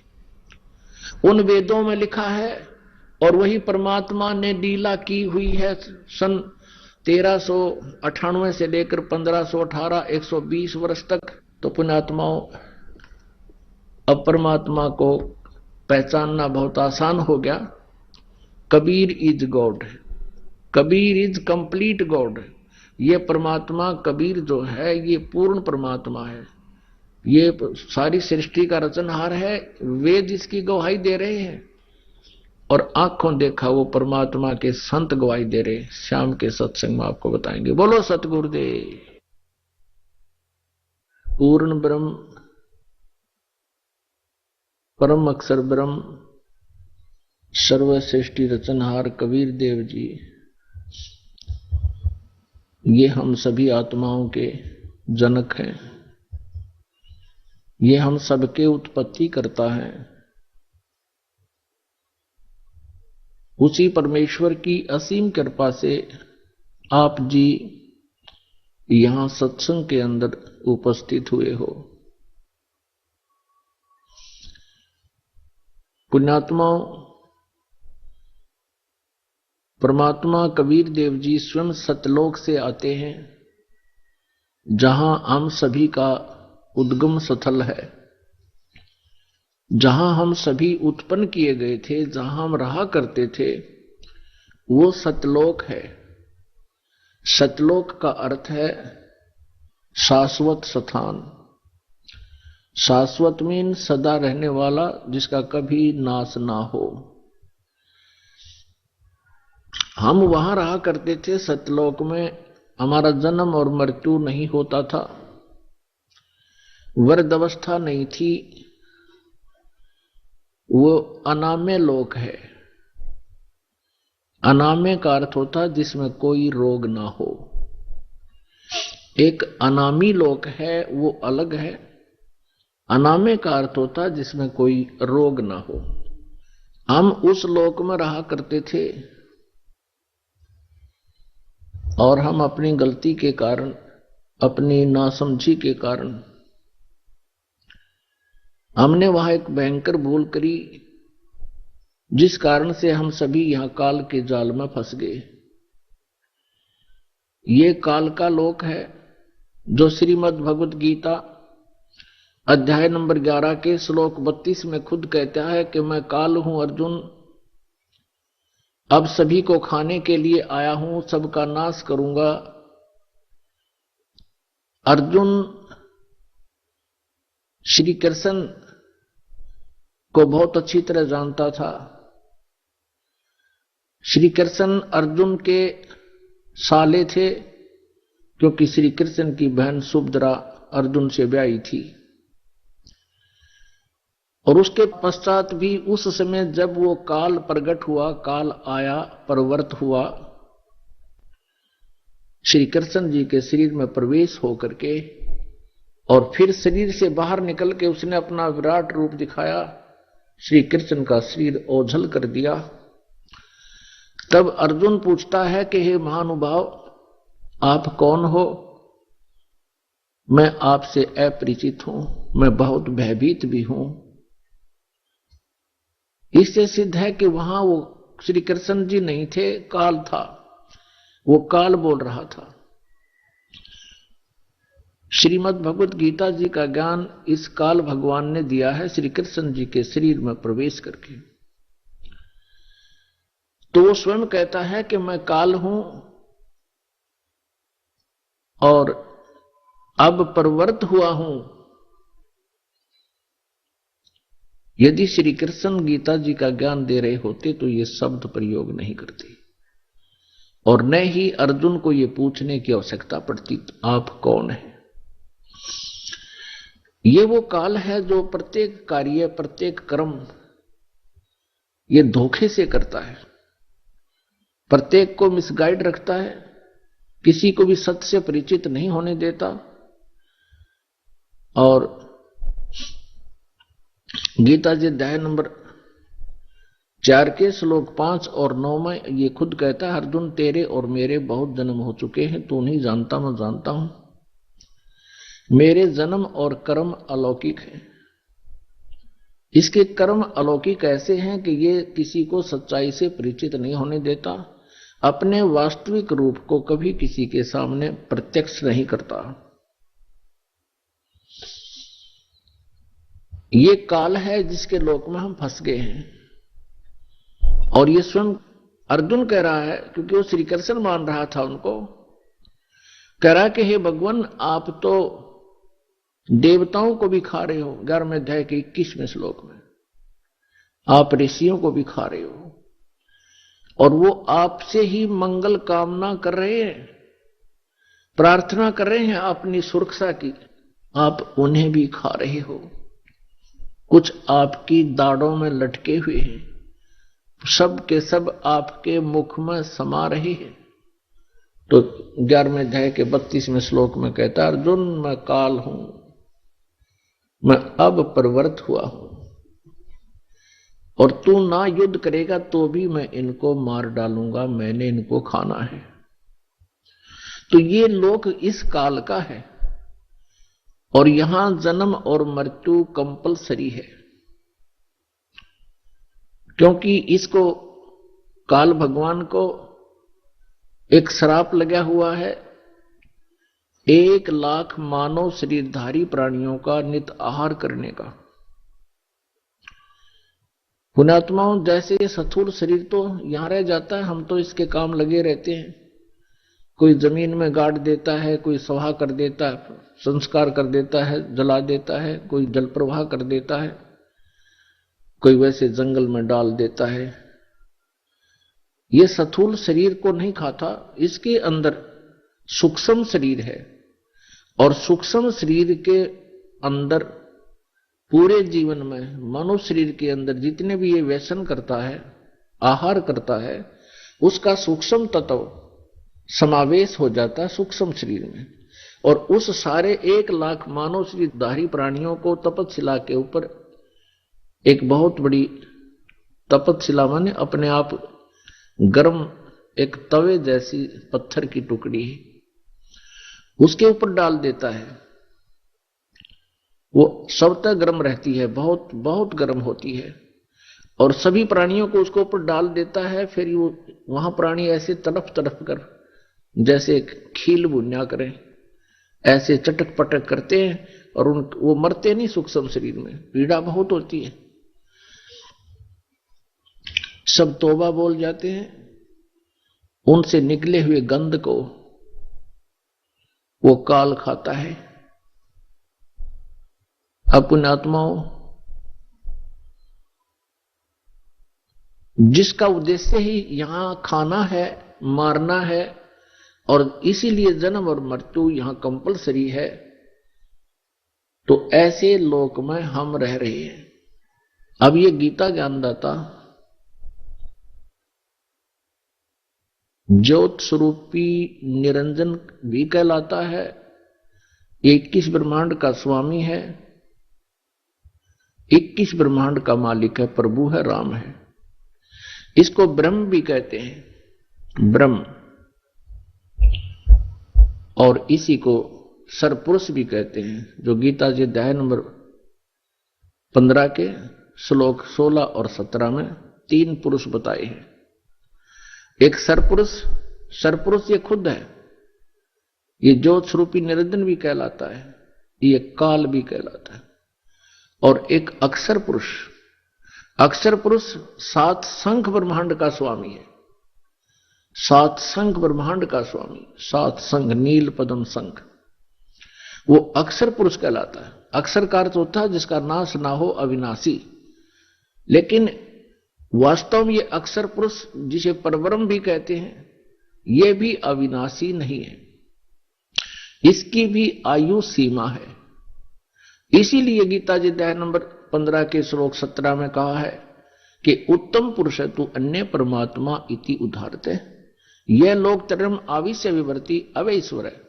Speaker 2: उन वेदों में लिखा है और वही परमात्मा ने लीला की हुई है। सन 1398 से लेकर 1518 120 वर्ष तक। तो पुण्यात्माओं, अब परमात्मा को पहचानना बहुत आसान हो गया। Kabir is God, Kabir is complete God. ये परमात्मा कबीर जो है ये पूर्ण परमात्मा है, ये सारी सृष्टि का रचनहार है। वेद इसकी गवाही दे रहे हैं और आंखों देखा वो परमात्मा के संत गवाही दे रहे। शाम के सत्संग में आपको बताएंगे। बोलो सतगुरुदेव। पूर्ण ब्रह्म, परम अक्षर ब्रह्म, सर्व सृष्टि रचनहार कबीर देव जी, ये हम सभी आत्माओं के जनक हैं। ये हम सबके उत्पत्ति करता है। उसी परमेश्वर की असीम कृपा से आप जी यहां सत्संग के अंदर उपस्थित हुए हो। पुण्यात्माओं, परमात्मा कबीर देव जी स्वयं सतलोक से आते हैं, जहां हम सभी का उद्गम स्थल है, जहां हम सभी उत्पन्न किए गए थे, जहां हम रहा करते थे, वो सतलोक है। सतलोक का अर्थ है शाश्वत स्थान। शाश्वत मीन सदा रहने वाला, जिसका कभी नाश ना हो। हम वहां रहा करते थे सतलोक में, हमारा जन्म और मृत्यु नहीं होता था, वृद्ध अवस्था नहीं थी। वो अनाम्य लोक है। अनाम्य का अर्थ होता है जिसमें कोई रोग ना हो। एक अनामी लोक है, वो अलग है। अनाम्य का अर्थ होता है जिसमें कोई रोग ना हो। हम उस लोक में रहा करते थे और हम अपनी गलती के कारण, अपनी नासमझी के कारण हमने वहां एक भयंकर भूल करी, जिस कारण से हम सभी यहां काल के जाल में फंस गए। ये काल का लोक है जो श्रीमद् भगवत गीता अध्याय नंबर 11 के श्लोक 32 में खुद कहता है कि मैं काल हूं अर्जुन, अब सभी को खाने के लिए आया हूं, सबका नाश करूंगा। अर्जुन श्री कृष्ण को बहुत अच्छी तरह जानता था। श्री कृष्ण अर्जुन के साले थे, क्योंकि श्री कृष्ण की बहन सुभद्रा अर्जुन से ब्याही थी। और उसके पश्चात भी उस समय जब वो काल प्रकट हुआ, काल आया, प्रवृत्त हुआ, श्री कृष्ण जी के शरीर में प्रवेश होकर के और फिर शरीर से बाहर निकल के उसने अपना विराट रूप दिखाया, श्री कृष्ण का शरीर ओझल कर दिया। तब अर्जुन पूछता है कि हे महानुभाव, आप कौन हो? मैं आपसे अपरिचित हूं, मैं बहुत भयभीत भी हूं। इससे सिद्ध है कि वहां वो श्री कृष्ण जी नहीं थे, काल था। वो काल बोल रहा था। श्रीमद् भगवत गीता जी का ज्ञान इस काल भगवान ने दिया है श्री कृष्ण जी के शरीर में प्रवेश करके। तो वो स्वयं कहता है कि मैं काल हूं और अब प्रवृत्त हुआ हूं। यदि श्री कृष्ण गीता जी का ज्ञान दे रहे होते तो ये शब्द प्रयोग नहीं करते और न ही अर्जुन को ये पूछने की आवश्यकता पड़ती आप कौन है। ये वो काल है जो प्रत्येक कार्य, प्रत्येक कर्म ये धोखे से करता है, प्रत्येक को मिसगाइड रखता है, किसी को भी सत्य से परिचित नहीं होने देता। और गीता जी अध्याय नंबर 4 के श्लोक 5 और 9 में ये खुद कहता है, अर्जुन तेरे और मेरे बहुत जन्म हो चुके हैं, तू नहीं जानता, मैं जानता हूं। मेरे जन्म और कर्म अलौकिक हैं। इसके कर्म अलौकिक ऐसे हैं कि ये किसी को सच्चाई से परिचित नहीं होने देता, अपने वास्तविक रूप को कभी किसी के सामने प्रत्यक्ष नहीं करता। ये काल है जिसके लोक में हम फंस गए हैं। और ये स्वयं अर्जुन कह रहा है, क्योंकि वो श्री कृष्ण मान रहा था उनको, कह रहा है कि हे भगवान, आप तो देवताओं को भी खा रहे हो। 11वें अध्याय के 21वें श्लोक में आप ऋषियों को भी खा रहे हो और वो आपसे ही मंगल कामना कर रहे हैं, प्रार्थना कर रहे हैं अपनी सुरक्षा की, आप उन्हें भी खा रहे हो। कुछ आपकी दाढ़ों में लटके हुए हैं, सब के सब आपके मुख में समा रहे हैं। तो 11वें अध्याय के 32वें श्लोक में कहता है, अर्जुन मैं काल हूं, मैं अब प्रवृत्त हुआ हूं और तू ना युद्ध करेगा तो भी मैं इनको मार डालूंगा, मैंने इनको खाना है। तो ये लोक इस काल का है और यहां जन्म और मृत्यु कंपलसरी है, क्योंकि इसको काल भगवान को एक श्राप लगा हुआ है 1 लाख मानव शरीरधारी प्राणियों का नित आहार करने का। पुण्यात्माओं, जैसे ये स्थूल शरीर तो यहां रह जाता है, हम तो इसके काम लगे रहते हैं, कोई जमीन में गाड़ देता है, कोई सवा कर देता है, संस्कार कर देता है, जला देता है, कोई जल प्रवाह कर देता है, कोई वैसे जंगल में डाल देता है। ये स्थूल शरीर को नहीं खाता, इसके अंदर सूक्ष्म शरीर है, और सूक्ष्म शरीर के अंदर पूरे जीवन में मनुष्य शरीर के अंदर जितने भी ये व्यसन करता है, आहार करता है, उसका सूक्ष्म तत्व समावेश हो जाता है सूक्ष्म शरीर में। और उस सारे 1,00,000 मानव शरीरधारी प्राणियों को तपतशिला के ऊपर एक बहुत बड़ी तपतशिला माने अपने आप गर्म एक तवे जैसी पत्थर की टुकड़ी है, उसके ऊपर डाल देता है। वो स्वतः गर्म रहती है, बहुत बहुत गर्म होती है, और सभी प्राणियों को उसके ऊपर डाल देता है। फिर वो वहां प्राणी ऐसे तड़प तड़प कर जैसे खील बुनिया करें, ऐसे चटक पटक करते हैं, और वो मरते नहीं सूक्ष्म शरीर में, पीड़ा बहुत होती है। सब तौबा बोल जाते हैं, उनसे निकले हुए गंध को वो काल खाता है। अपने आत्माओं, जिसका उद्देश्य ही यहां खाना है, मारना है, और इसीलिए जन्म और मृत्यु यहां कंपलसरी है, तो ऐसे लोक में हम रह रहे हैं। अब ये गीता ज्ञानदाता ज्योत स्वरूपी निरंजन भी कहलाता है, 21 ब्रह्मांड का स्वामी है, 21 ब्रह्मांड का मालिक है, प्रभु है, राम है। इसको ब्रह्म भी कहते हैं, ब्रह्म, और इसी को सरपुरुष भी कहते हैं, जो गीता जी अध्याय नंबर 15 के श्लोक 16 और 17 में 3 पुरुष बताए हैं। एक सरपुरुष, सरपुरुष ये खुद है, ये ज्योत स्वरूपी निरंजन भी कहलाता है, ये काल भी कहलाता है। और एक अक्षर पुरुष, अक्षर पुरुष 7 शंख ब्रह्मांड का स्वामी है, 7 शंख ब्रह्मांड का स्वामी, 7 शंख, नील पद्म शंख, वो अक्षर पुरुष कहलाता है। अक्षर का अर्थ होता है जिसका नाश ना हो, अविनाशी। लेकिन वास्तव में ये अक्षर पुरुष, जिसे परब्रह्म भी कहते हैं, ये भी अविनाशी नहीं है, इसकी भी आयु सीमा है। इसीलिए गीता जी अध्याय नंबर 15 के श्लोक 17 में कहा है कि उत्तम पुरुष है तू अन्य परमात्मा इति उदाहरते, यह लोक तरम आविश्य विवर्ती अवैश्वर है।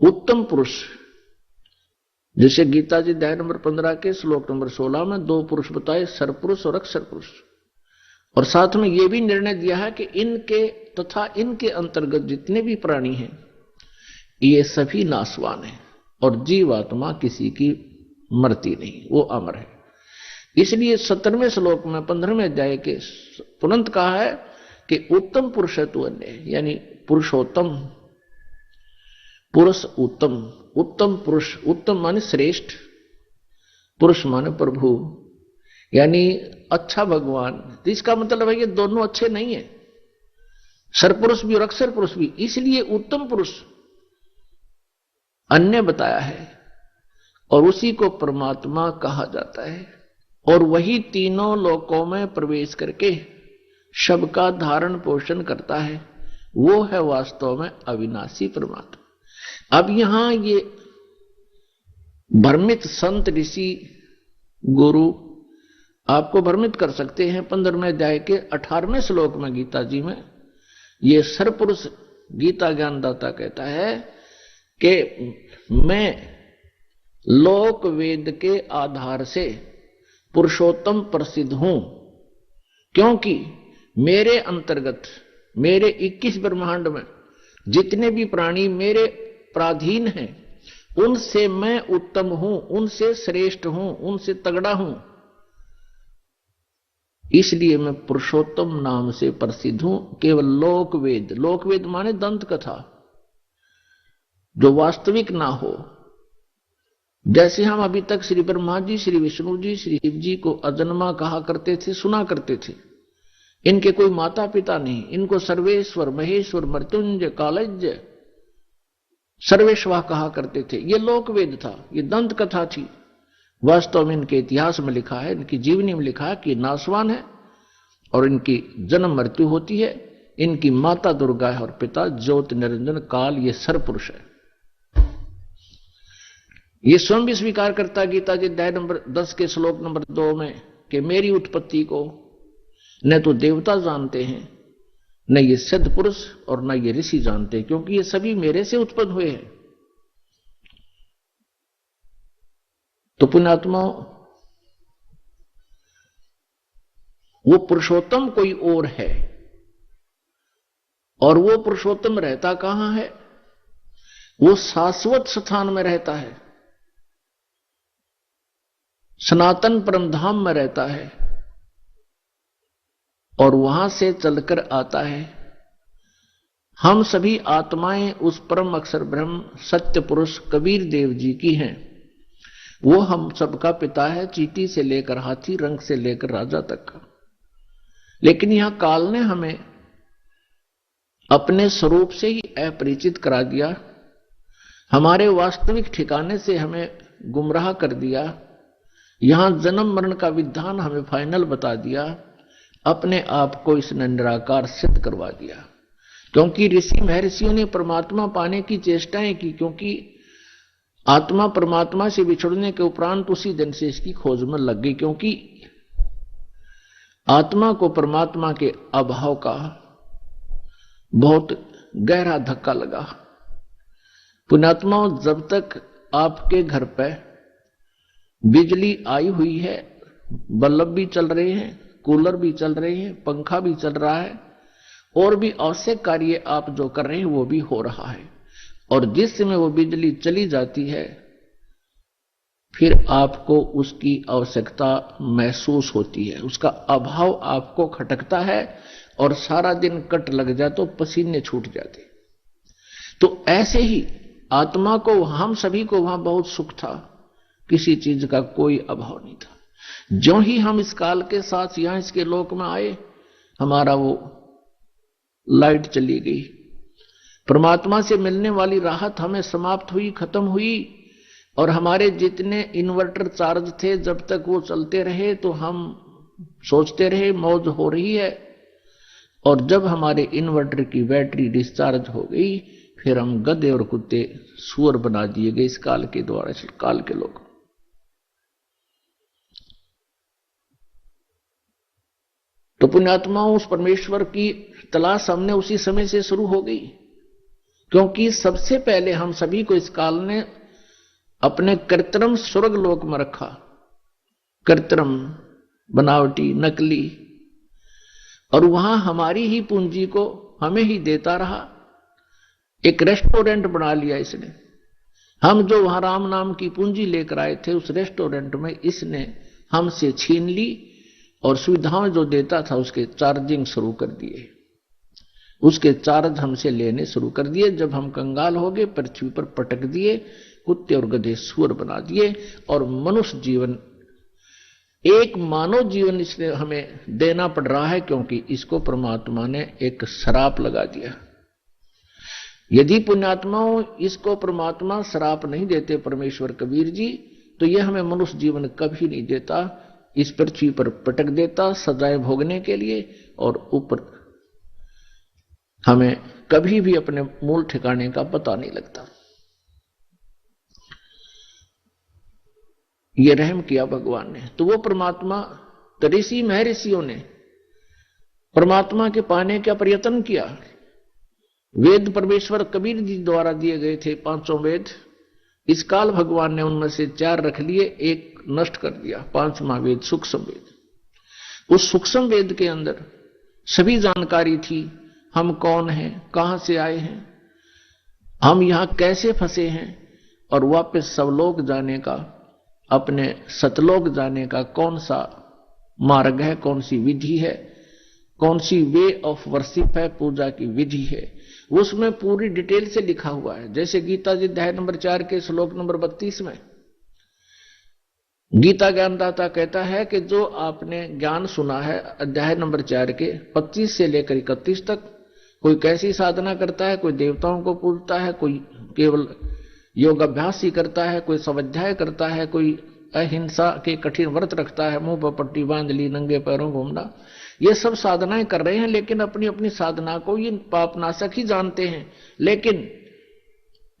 Speaker 2: उत्तम पुरुष, जैसे गीता जी अध्याय नंबर 15 के श्लोक नंबर 16 में 2 पुरुष बताए, सरपुरुष और अक्षर पुरुष, और साथ में यह भी निर्णय दिया है कि इनके तथा इनके अंतर्गत जितने भी प्राणी हैं ये सभी नाशवान हैं, और जीवात्मा किसी की मरती नहीं, वो अमर है। इसलिए 17वें श्लोक में 15वें अध्याय के तुरंत कहा है कि उत्तम पुरुष है तू अन्य, यानी पुरुषोत्तम, पुरुष उत्तम, उत्तम पुरुष, उत्तम माने श्रेष्ठ, पुरुष माने प्रभु, यानी अच्छा भगवान। तो इसका मतलब है कि दोनों अच्छे नहीं है, सरपुरुष भी और अक्षर पुरुष भी। इसलिए उत्तम पुरुष अन्य बताया है, और उसी को परमात्मा कहा जाता है, और वही तीनों लोकों में प्रवेश करके सबका धारण पोषण करता है, वो है वास्तव में अविनाशी परमात्मा। अब यहां ये भ्रमित संत, ऋषि, गुरु आपको भ्रमित कर सकते हैं। 15वें अध्याय के 18वें श्लोक में गीता जी में ये सरपुरुष गीता ज्ञानदाता कहता है कि मैं लोक वेद के आधार से पुरुषोत्तम प्रसिद्ध हूं, क्योंकि मेरे अंतर्गत, मेरे 21 ब्रह्मांड में जितने भी प्राणी मेरे प्राधीन हैं, उनसे मैं उत्तम हूं, उनसे श्रेष्ठ हूं, उनसे तगड़ा हूं। इसलिए मैं पुरुषोत्तम नाम से प्रसिद्ध हूं। केवल लोकवेद, लोकवेद माने दंत कथा, जो वास्तविक ना हो। जैसे हम अभी तक श्री ब्रह्मा जी, श्री विष्णु जी, श्री शिव जी को अजन्मा कहा करते थे, सुना करते थे, इनके कोई माता पिता नहीं, इनको सर्वेश्वर महेश्वर मृत्युंजय कालज्य सर्वेश्वर कहा करते थे। ये लोक वेद था, ये दंत कथा थी। वास्तव में इनके इतिहास में लिखा है, इनकी जीवनी में लिखा है कि नासवान है और इनकी जन्म मृत्यु होती है। इनकी माता दुर्गा है और पिता ज्योति निरंजन काल, ये सरपुरुष है। ये स्वयं भी स्वीकार करता गीता जी अध्याय नंबर 10 के श्लोक नंबर 2 में कि मेरी उत्पत्ति को न तो देवता जानते हैं, न ये सिद्ध पुरुष और न ये ऋषि जानते हैं, क्योंकि ये सभी मेरे से उत्पन्न हुए हैं। तो पुण्यात्माओं, वो पुरुषोत्तम कोई और है, और वो पुरुषोत्तम रहता कहां है? वो शाश्वत स्थान में रहता है, सनातन परमधाम में रहता है, और वहां से चलकर आता है। हम सभी आत्माएं उस परम अक्षर ब्रह्म सत्य पुरुष कबीर देव जी की हैं। वो हम सबका पिता है, चींटी से लेकर हाथी, रंग से लेकर राजा तक का। लेकिन यहां काल ने हमें अपने स्वरूप से ही अपरिचित करा दिया, हमारे वास्तविक ठिकाने से हमें गुमराह कर दिया। यहां जन्म मरण का विधान हमें फाइनल बता दिया, अपने आप को इसने निराकार सिद्ध करवा दिया। क्योंकि ऋषि महर्षियों ने परमात्मा पाने की चेष्टाएं की, क्योंकि आत्मा परमात्मा से बिछड़ने के उपरांत उसी दिन से इसकी खोज में लग गई, क्योंकि आत्मा को परमात्मा के अभाव का बहुत गहरा धक्का लगा। पुण्यात्माओं, जब तक आपके घर पे बिजली आई हुई है, बल्ब भी चल रहे हैं, कूलर भी चल रहे हैं, पंखा भी चल रहा है, और भी आवश्यक कार्य आप जो कर रहे हैं वो भी हो रहा है, और जिस समय वो बिजली चली जाती है फिर आपको उसकी आवश्यकता महसूस होती है, उसका अभाव आपको खटकता है, और सारा दिन कट लग जाए तो पसीने छूट जाते। तो ऐसे ही आत्मा को, हम सभी को वहां बहुत सुख था, किसी चीज का कोई अभाव नहीं था। ज्यों ही हम इस काल के साथ यहां इसके लोक में आए, हमारा वो लाइट चली गई, परमात्मा से मिलने वाली राहत हमें समाप्त हुई, खत्म हुई। और हमारे जितने इन्वर्टर चार्ज थे, जब तक वो चलते रहे तो हम सोचते रहे मौज हो रही है, और जब हमारे इन्वर्टर की बैटरी डिस्चार्ज हो गई, फिर हम गधे और कुत्ते सुअर बना दिए गए इस काल के द्वारा, इस काल के लोग। तो पुण्यात्माओं, उस परमेश्वर की तलाश हमने उसी समय से शुरू हो गई, क्योंकि सबसे पहले हम सभी को इस काल ने अपने कृत्रिम स्वर्ग लोक में रखा, कृत्रिम, बनावटी, नकली, और वहां हमारी ही पूंजी को हमें ही देता रहा। एक रेस्टोरेंट बना लिया इसने। हम जो वहां राम नाम की पूंजी लेकर आए थे, उस रेस्टोरेंट में इसने हमसे छीन ली, और सुविधाएं जो देता था उसके चार्जिंग शुरू कर दिए, उसके चार्ज हमसे लेने शुरू कर दिए। जब हम कंगाल हो गए, पृथ्वी पर पटक दिए, कुत्ते और गधे सुअर बना दिए, और मनुष्य जीवन, एक मानव जीवन इसने हमें देना पड़ रहा है, क्योंकि इसको परमात्मा ने एक श्राप लगा दिया। यदि पुण्यात्माओं इसको परमात्मा श्राप नहीं देते, परमेश्वर कबीर जी, तो यह हमें मनुष्य जीवन कभी नहीं देता, इस पृथ्वी पर पटक देता सजाएं भोगने के लिए, और ऊपर हमें कभी भी अपने मूल ठिकाने का पता नहीं लगता। ये रहम किया भगवान ने। तो वो परमात्मा, तो ऋषि महर्षियों ने परमात्मा के पाने का प्रयत्न किया। वेद परमेश्वर कबीर जी द्वारा दिए गए थे 500 वेद, इस काल भगवान ने उनमें से 4 रख लिए, एक नष्ट कर दिया, 5वां वेद सूक्ष्म वेद। उस सूक्ष्म वेद के अंदर सभी जानकारी थी, हम कौन हैं, कहां से आए हैं, हम यहां कैसे फंसे हैं, और वापस सवलोक जाने का, अपने सतलोक जाने का कौन सा मार्ग है, कौन सी विधि है, कौन सी वे ऑफ वर्शिप है, पूजा की विधि है, उसमें पूरी डिटेल से लिखा हुआ है। जैसे गीता जी अध्याय नंबर 4 के श्लोक नंबर 32 में गीता ज्ञानदाता कहता है कि जो आपने ज्ञान सुना है अध्याय नंबर 4 के 25 से लेकर 31 तक, कोई कैसी साधना करता है, कोई देवताओं को पूजता है, कोई केवल योग अभ्यास ही करता है, कोई स्वाध्याय करता है, कोई अहिंसा के कठिन व्रत रखता है, मुंह पर पट्टी बांध ली, नंगे पैरों घूमना, ये सब साधनाएं कर रहे हैं, लेकिन अपनी अपनी साधना को ये पापनाशक ही जानते हैं। लेकिन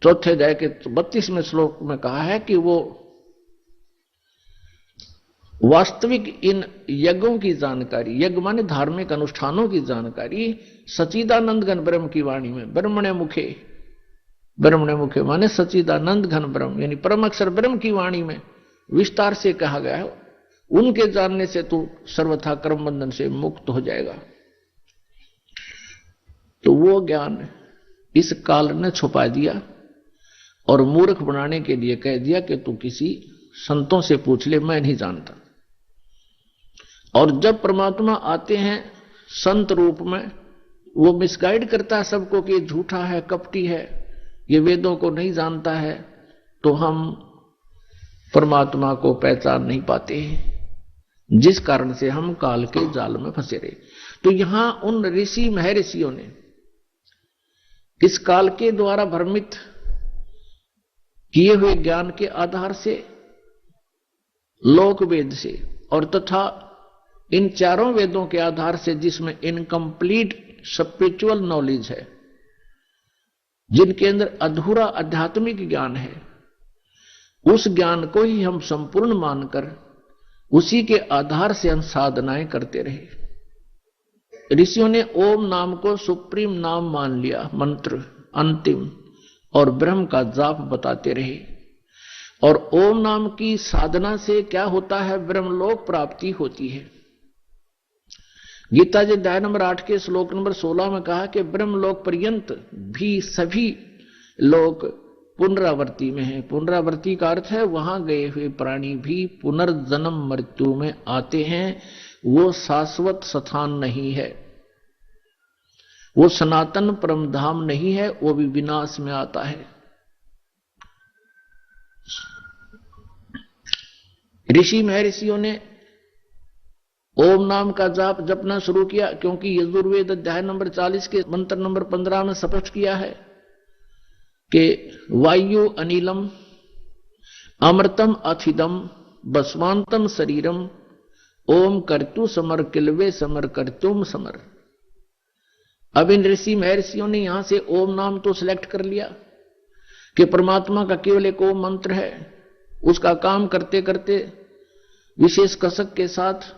Speaker 2: चौथे अध्याय के 32वें श्लोक में कहा है कि वो वास्तविक इन यज्ञों की जानकारी, यज्ञ माने धार्मिक अनुष्ठानों की जानकारी सच्चिदानंद घन ब्रह्म की वाणी में, ब्रह्मणे मुखे, ब्रह्मणे मुखे माने सच्चिदानंद घन ब्रह्म यानी परम अक्षर ब्रह्म की वाणी में विस्तार से कहा गया है। उनके जानने से तू सर्वथा कर्म बंधन से मुक्त हो जाएगा। तो वो ज्ञान इस काल ने छुपा दिया और मूर्ख बनाने के लिए कह दिया कि तू किसी संतों से पूछ ले, मैं नहीं जानता। और जब परमात्मा आते हैं संत रूप में, वो मिसगाइड करता है सबको कि ये झूठा है, कपटी है, ये वेदों को नहीं जानता है, तो हम परमात्मा को पहचान नहीं पाते हैं, जिस कारण से हम काल के जाल में फंसे रहे। तो यहां उन ऋषि महर्षियों ने इस काल के द्वारा भ्रमित किए हुए ज्ञान के आधार से, लोक वेद से और तथा इन चारों वेदों के आधार से, जिसमें इनकम्प्लीट स्पिरिचुअल नॉलेज है, जिनके अंदर अधूरा आध्यात्मिक ज्ञान है, उस ज्ञान को ही हम संपूर्ण मानकर उसी के आधार से हम साधनाएं करते रहे। ऋषियों ने ओम नाम को सुप्रीम नाम मान लिया, मंत्र अंतिम, और ब्रह्म का जाप बताते रहे। और ओम नाम की साधना से क्या होता है? ब्रह्मलोक प्राप्ति होती है। गीता जी अध्याय नंबर 8 के श्लोक नंबर 16 में कहा कि ब्रह्मलोक पर्यंत भी सभी लोग पुनरावृत्ति में है। पुनरावृत्ति का अर्थ है वहां गए हुए प्राणी भी पुनर्जन्म मृत्यु में आते हैं। वो शाश्वत स्थान नहीं है, वो सनातन परम धाम नहीं है, वो भी विनाश में आता है। ऋषि महर्षियों ने ओम नाम का जाप जपना शुरू किया, क्योंकि यजुर्वेद अध्याय नंबर 40 के मंत्र नंबर 15 में स्पष्ट किया है कि वायु अनिलम अमृतम अथिदम बस्वांतम शरीरम ओम कर्तु समर किलवे समर कर्तुम समर। अब इन ऋषि महर्षियों ने यहां से ओम नाम तो सिलेक्ट कर लिया कि परमात्मा का केवल एक ओम मंत्र है। उसका काम करते करते विशेष कसक के साथ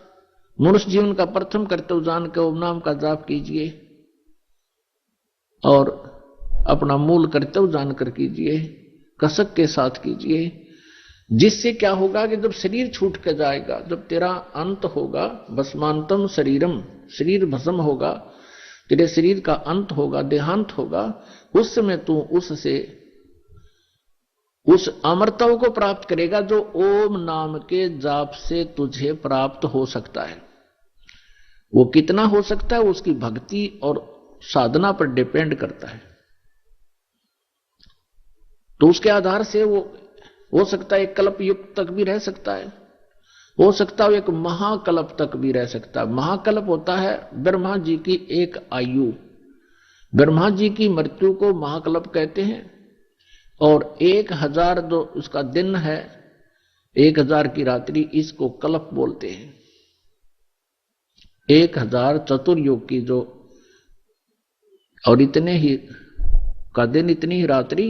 Speaker 2: मनुष्य जीवन का प्रथम कर्तव्य जान के ओम नाम का जाप कीजिए और अपना मूल कर्तव्य जानकर कीजिए, कसक के साथ कीजिए। जिससे क्या होगा कि जब शरीर छूट के जाएगा, जब तेरा अंत होगा, भस्मांतम शरीरम, शरीर भस्म होगा, तेरे शरीर का अंत होगा, देहांत होगा, उस समय तू उससे उस अमरत्व को प्राप्त करेगा जो ओम नाम के जाप से तुझे प्राप्त हो सकता है। वो कितना हो सकता है उसकी भक्ति और साधना पर डिपेंड करता है। तो उसके आधार से वो हो सकता है एक कल्प युग तक भी रह सकता है, हो सकता है एक महाकल्प तक भी रह सकता है। महाकल्प होता है ब्रह्मा जी की एक आयु। ब्रह्मा जी की मृत्यु को महाकल्प कहते हैं। और 1000 जो उसका दिन है, 1000 की रात्रि, इसको कल्प बोलते हैं। 1000 चतुर्युग की जो, और इतने ही का दिन, इतनी ही रात्रि,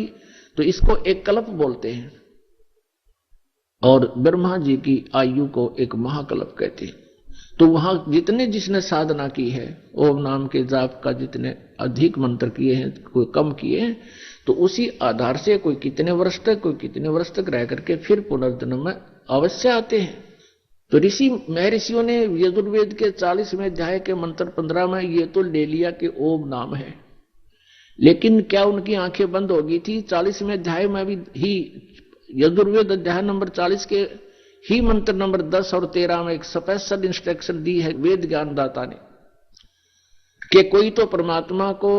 Speaker 2: तो इसको एक कल्प बोलते हैं। और ब्रह्मा जी की आयु को एक महाकल्प कहते हैं। तो वहां जितने जिसने साधना की है, ओम नाम के जाप का जितने अधिक मंत्र किए हैं, कोई कम किए हैं, तो उसी आधार से कोई कितने वर्ष तक, कोई कितने वर्ष तक रह करके फिर पुनर्जन्म में अवश्य आते हैं। तो ऋषि महर्षियों ने यजुर्वेद के 40वें अध्याय के मंत्र 15 में ये तो ले लिया कि ओम नाम है, लेकिन क्या उनकी आंखें बंद हो गई थी? 40वें अध्याय में भी ही यजुर्वेद अध्याय नंबर 40 के ही मंत्र नंबर 10 और 13 में एक स्पेशल इंस्ट्रक्शन दी है वेद ज्ञानदाता ने कि कोई तो परमात्मा को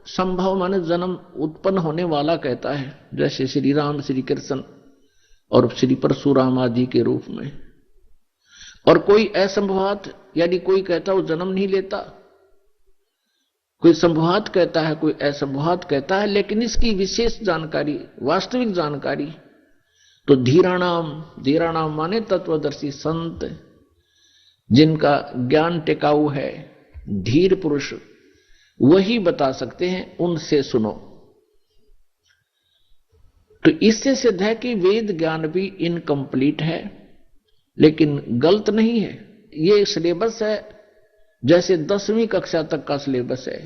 Speaker 2: संभव माने जन्म उत्पन्न होने वाला कहता है, जैसे श्री राम, श्री कृष्ण, और श्री परशुराम आदि के रूप में। और कोई असंभवात, यानी कोई कहता वो जन्म नहीं लेता, कोई संभवात कहता है, कोई असंभवात कहता है, लेकिन इसकी विशेष जानकारी, वास्तविक जानकारी तो धीराणाम माने तत्वदर्शी संत, जिनका ज्ञान टिकाऊ है, धीर पुरुष, वही बता सकते हैं, उनसे सुनो। तो इससे सिद्ध है कि वेद ज्ञान भी इनकम्प्लीट है, लेकिन गलत नहीं है। ये सिलेबस है जैसे 10वीं कक्षा तक का सिलेबस है।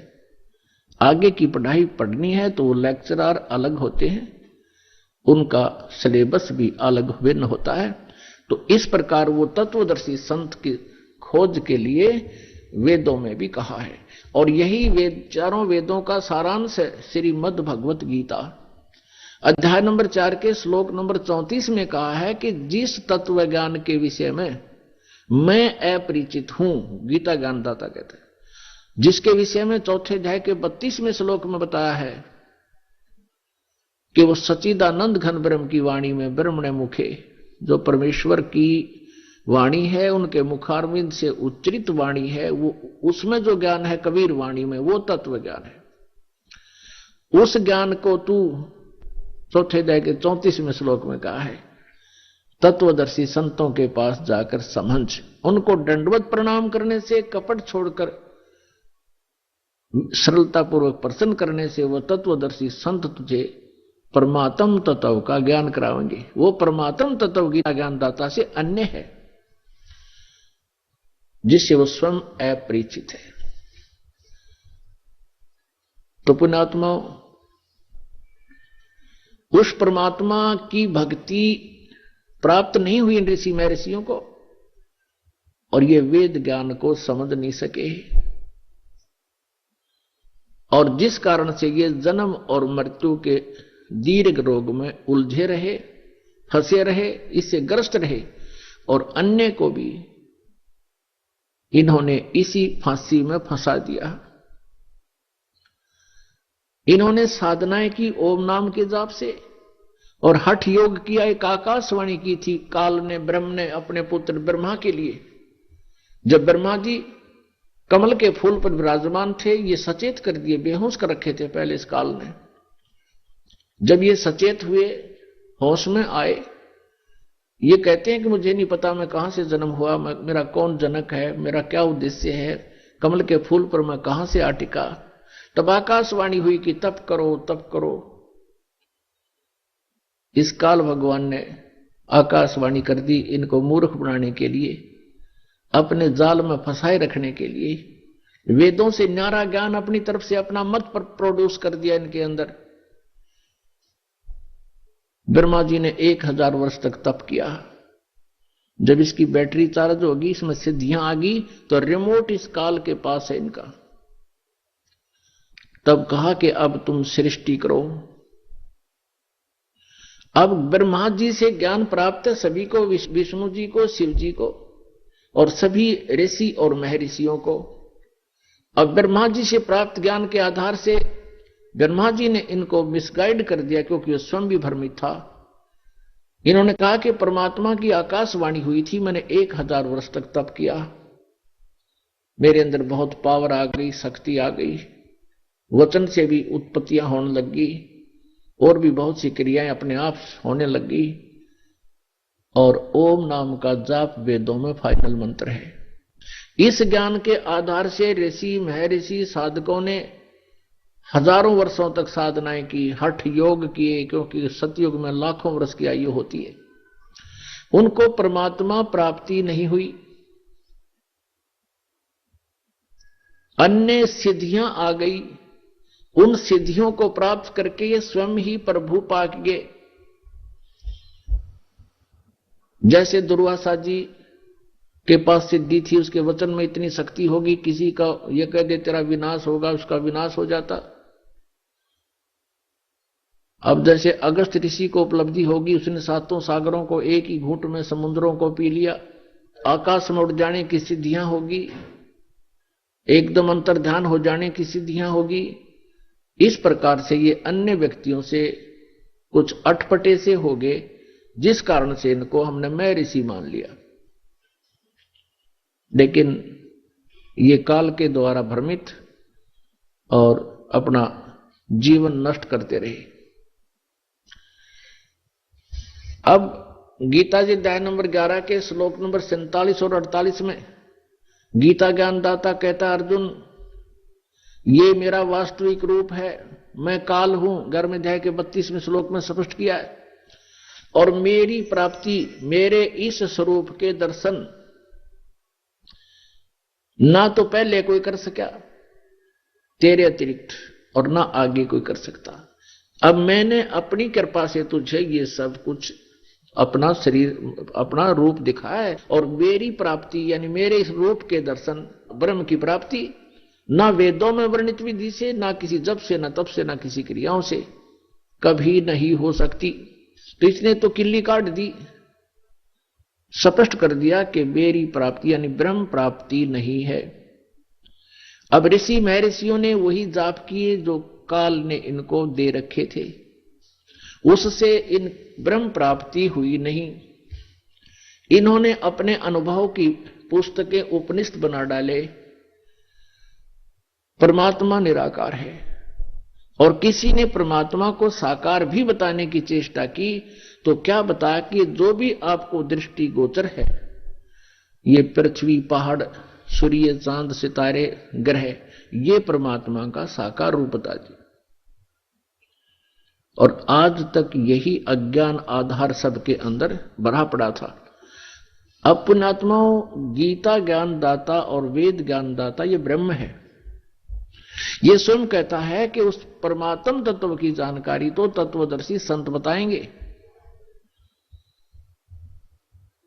Speaker 2: आगे की पढ़ाई पढ़नी है तो वो लेक्चरर अलग होते हैं, उनका सिलेबस भी अलग भिन्न होता है। तो इस प्रकार वो तत्वदर्शी संत की खोज के लिए वेदों में भी कहा है। और यही वेद, चारों वेदों का सारांश है श्रीमद् भगवत गीता। अध्याय नंबर 4 के श्लोक नंबर 34 में कहा है कि जिस तत्व ज्ञान के विषय में मैं अपरिचित हूं, गीता ज्ञानदाता कहते हैं, जिसके विषय में चौथे अध्याय के 32वें श्लोक में बताया है कि वो सच्चिदानंद घन ब्रह्म की वाणी में ब्रह्मणे मुखे, जो परमेश्वर की वाणी है, उनके मुखारविंद से उच्चरित वाणी है, वो उसमें जो ज्ञान है कबीर वाणी में, वो तत्व ज्ञान है। उस ज्ञान को तू चौथे अध्याय के 34वें श्लोक में कहा है, तत्वदर्शी संतों के पास जाकर समझ, उनको दंडवत प्रणाम करने से, कपट छोड़कर सरलता पूर्वक प्रसन्न करने से वो तत्वदर्शी संत तुझे परमात्म तत्व का ज्ञान करावेंगे। वो परमात्म तत्व गीता ज्ञानदाता से अन्य है, जिससे वो स्वयं अपरिचित है। तो पुण्यात्मा, उस परमात्मा की भक्ति प्राप्त नहीं हुई ऋषि महर्षियों को, और ये वेद ज्ञान को समझ नहीं सके, और जिस कारण से ये जन्म और मृत्यु के दीर्घ रोग में उलझे रहे, फंसे रहे, इससे ग्रस्त रहे, और अन्य को भी इन्होंने इसी फांसी में फंसा दिया। इन्होंने साधनाएं की ओम नाम के जाप से, और हठ योग किया, एक आकाशवाणी की थी काल ने, ब्रह्म ने अपने पुत्र ब्रह्मा के लिए। जब ब्रह्मा जी कमल के फूल पर विराजमान थे, ये सचेत कर दिए, बेहोश कर रखे थे पहले इस काल ने। जब ये सचेत हुए, होश में आए, ये कहते हैं कि मुझे नहीं पता मैं कहां से जन्म हुआ, मेरा कौन जनक है, मेरा क्या उद्देश्य है, कमल के फूल पर मैं कहां से आ टिका। तब आकाशवाणी हुई कि तप करो, तप करो। इस काल भगवान ने आकाशवाणी कर दी, इनको मूर्ख बनाने के लिए, अपने जाल में फंसाए रखने के लिए। वेदों से न्यारा ज्ञान अपनी तरफ से अपना मत पर प्रोड्यूस कर दिया इनके अंदर। ब्रह्मा जी ने 1000 वर्ष तक तप किया। जब इसकी बैटरी चार्ज होगी, इसमें सिद्धियां आ गई, तो रिमोट इस काल के पास है इनका। तब कहा कि अब तुम सृष्टि करो। अब ब्रह्मा जी से ज्ञान प्राप्त है सभी को, विष्णु जी को, शिव जी को, और सभी ऋषि और महर्षियों को। अब ब्रह्मा जी से प्राप्त ज्ञान के आधार से ब्रह्मा जी ने इनको मिसगाइड कर दिया, क्योंकि वो स्वयं भी भ्रमित था। इन्होंने कहा कि परमात्मा की आकाशवाणी हुई थी, मैंने 1000 वर्ष तक तप किया, मेरे अंदर बहुत पावर आ गई, शक्ति आ गई, वचन से भी उत्पत्तियां होने लगी, और भी बहुत सी क्रियाएं अपने आप होने लगी, और ओम नाम का जाप वेदों में फाइनल मंत्र है। इस ज्ञान के आधार से ऋषि महर्षि साधकों ने हजारों वर्षों तक साधनाएं की, हठ योग किए, क्योंकि सतयुग में लाखों वर्ष की आयु होती है। उनको परमात्मा प्राप्ति नहीं हुई, अन्य सिद्धियां आ गई। उन सिद्धियों को प्राप्त करके ये स्वयं ही प्रभु पाक गए। जैसे दुर्वासा जी के पास सिद्धि थी, उसके वचन में इतनी शक्ति होगी, किसी का ये कह दे तेरा विनाश होगा, उसका विनाश हो जाता। अब जैसे अगस्त ऋषि को उपलब्धि होगी, उसने 7 सागरों को एक ही घूंट में, समुद्रों को पी लिया। आकाश में उड़ जाने की सिद्धियां होगी, एकदम अंतर ध्यान हो जाने की सिद्धियां होगी। इस प्रकार से ये अन्य व्यक्तियों से कुछ अटपटे से हो गए, जिस कारण से इनको हमने मैं ऋषि मान लिया। लेकिन ये काल के द्वारा भ्रमित और अपना जीवन नष्ट करते रहे। अब गीता जी अध्याय नंबर 11 के श्लोक नंबर 47 और 48 में गीता ज्ञानदाता कहता है, अर्जुन ये मेरा वास्तविक रूप है, मैं काल हूं। 11वें अध्याय के 32वें श्लोक में स्पष्ट किया है। और मेरी प्राप्ति, मेरे इस स्वरूप के दर्शन ना तो पहले कोई कर सका तेरे अतिरिक्त, और ना आगे कोई कर सकता। अब मैंने अपनी कृपा से तुझे ये सब कुछ अपना शरीर, अपना रूप दिखाया है। और मेरी प्राप्ति यानी मेरे इस रूप के दर्शन, ब्रह्म की प्राप्ति ना वेदों में वर्णित विधि से, ना किसी जप से, ना तप से, ना किसी क्रियाओं से कभी नहीं हो सकती। तो इसने तो किल्ली काट दी, स्पष्ट कर दिया कि मेरी प्राप्ति यानी ब्रह्म प्राप्ति नहीं है। अब ऋषि महर्षियों ने वही जाप किए जो काल ने इनको दे रखे थे, उससे इन ब्रह्म प्राप्ति हुई नहीं। इन्होंने अपने अनुभव की पुस्तकें उपनिषद बना डाले। परमात्मा निराकार है, और किसी ने परमात्मा को साकार भी बताने की चेष्टा की तो क्या बताया कि जो भी आपको दृष्टि गोचर है, ये पृथ्वी, पहाड़, सूर्य, चांद, सितारे, ग्रह, ये परमात्मा का साकार रूप बता दिया। और आज तक यही अज्ञान आधार सबके अंदर भरा पड़ा था। अब पुण्यात्माओं, गीता ज्ञानदाता और वेद ज्ञानदाता ये ब्रह्म है। ये स्वयं कहता है कि उस परमात्म तत्व की जानकारी तो तत्वदर्शी संत बताएंगे,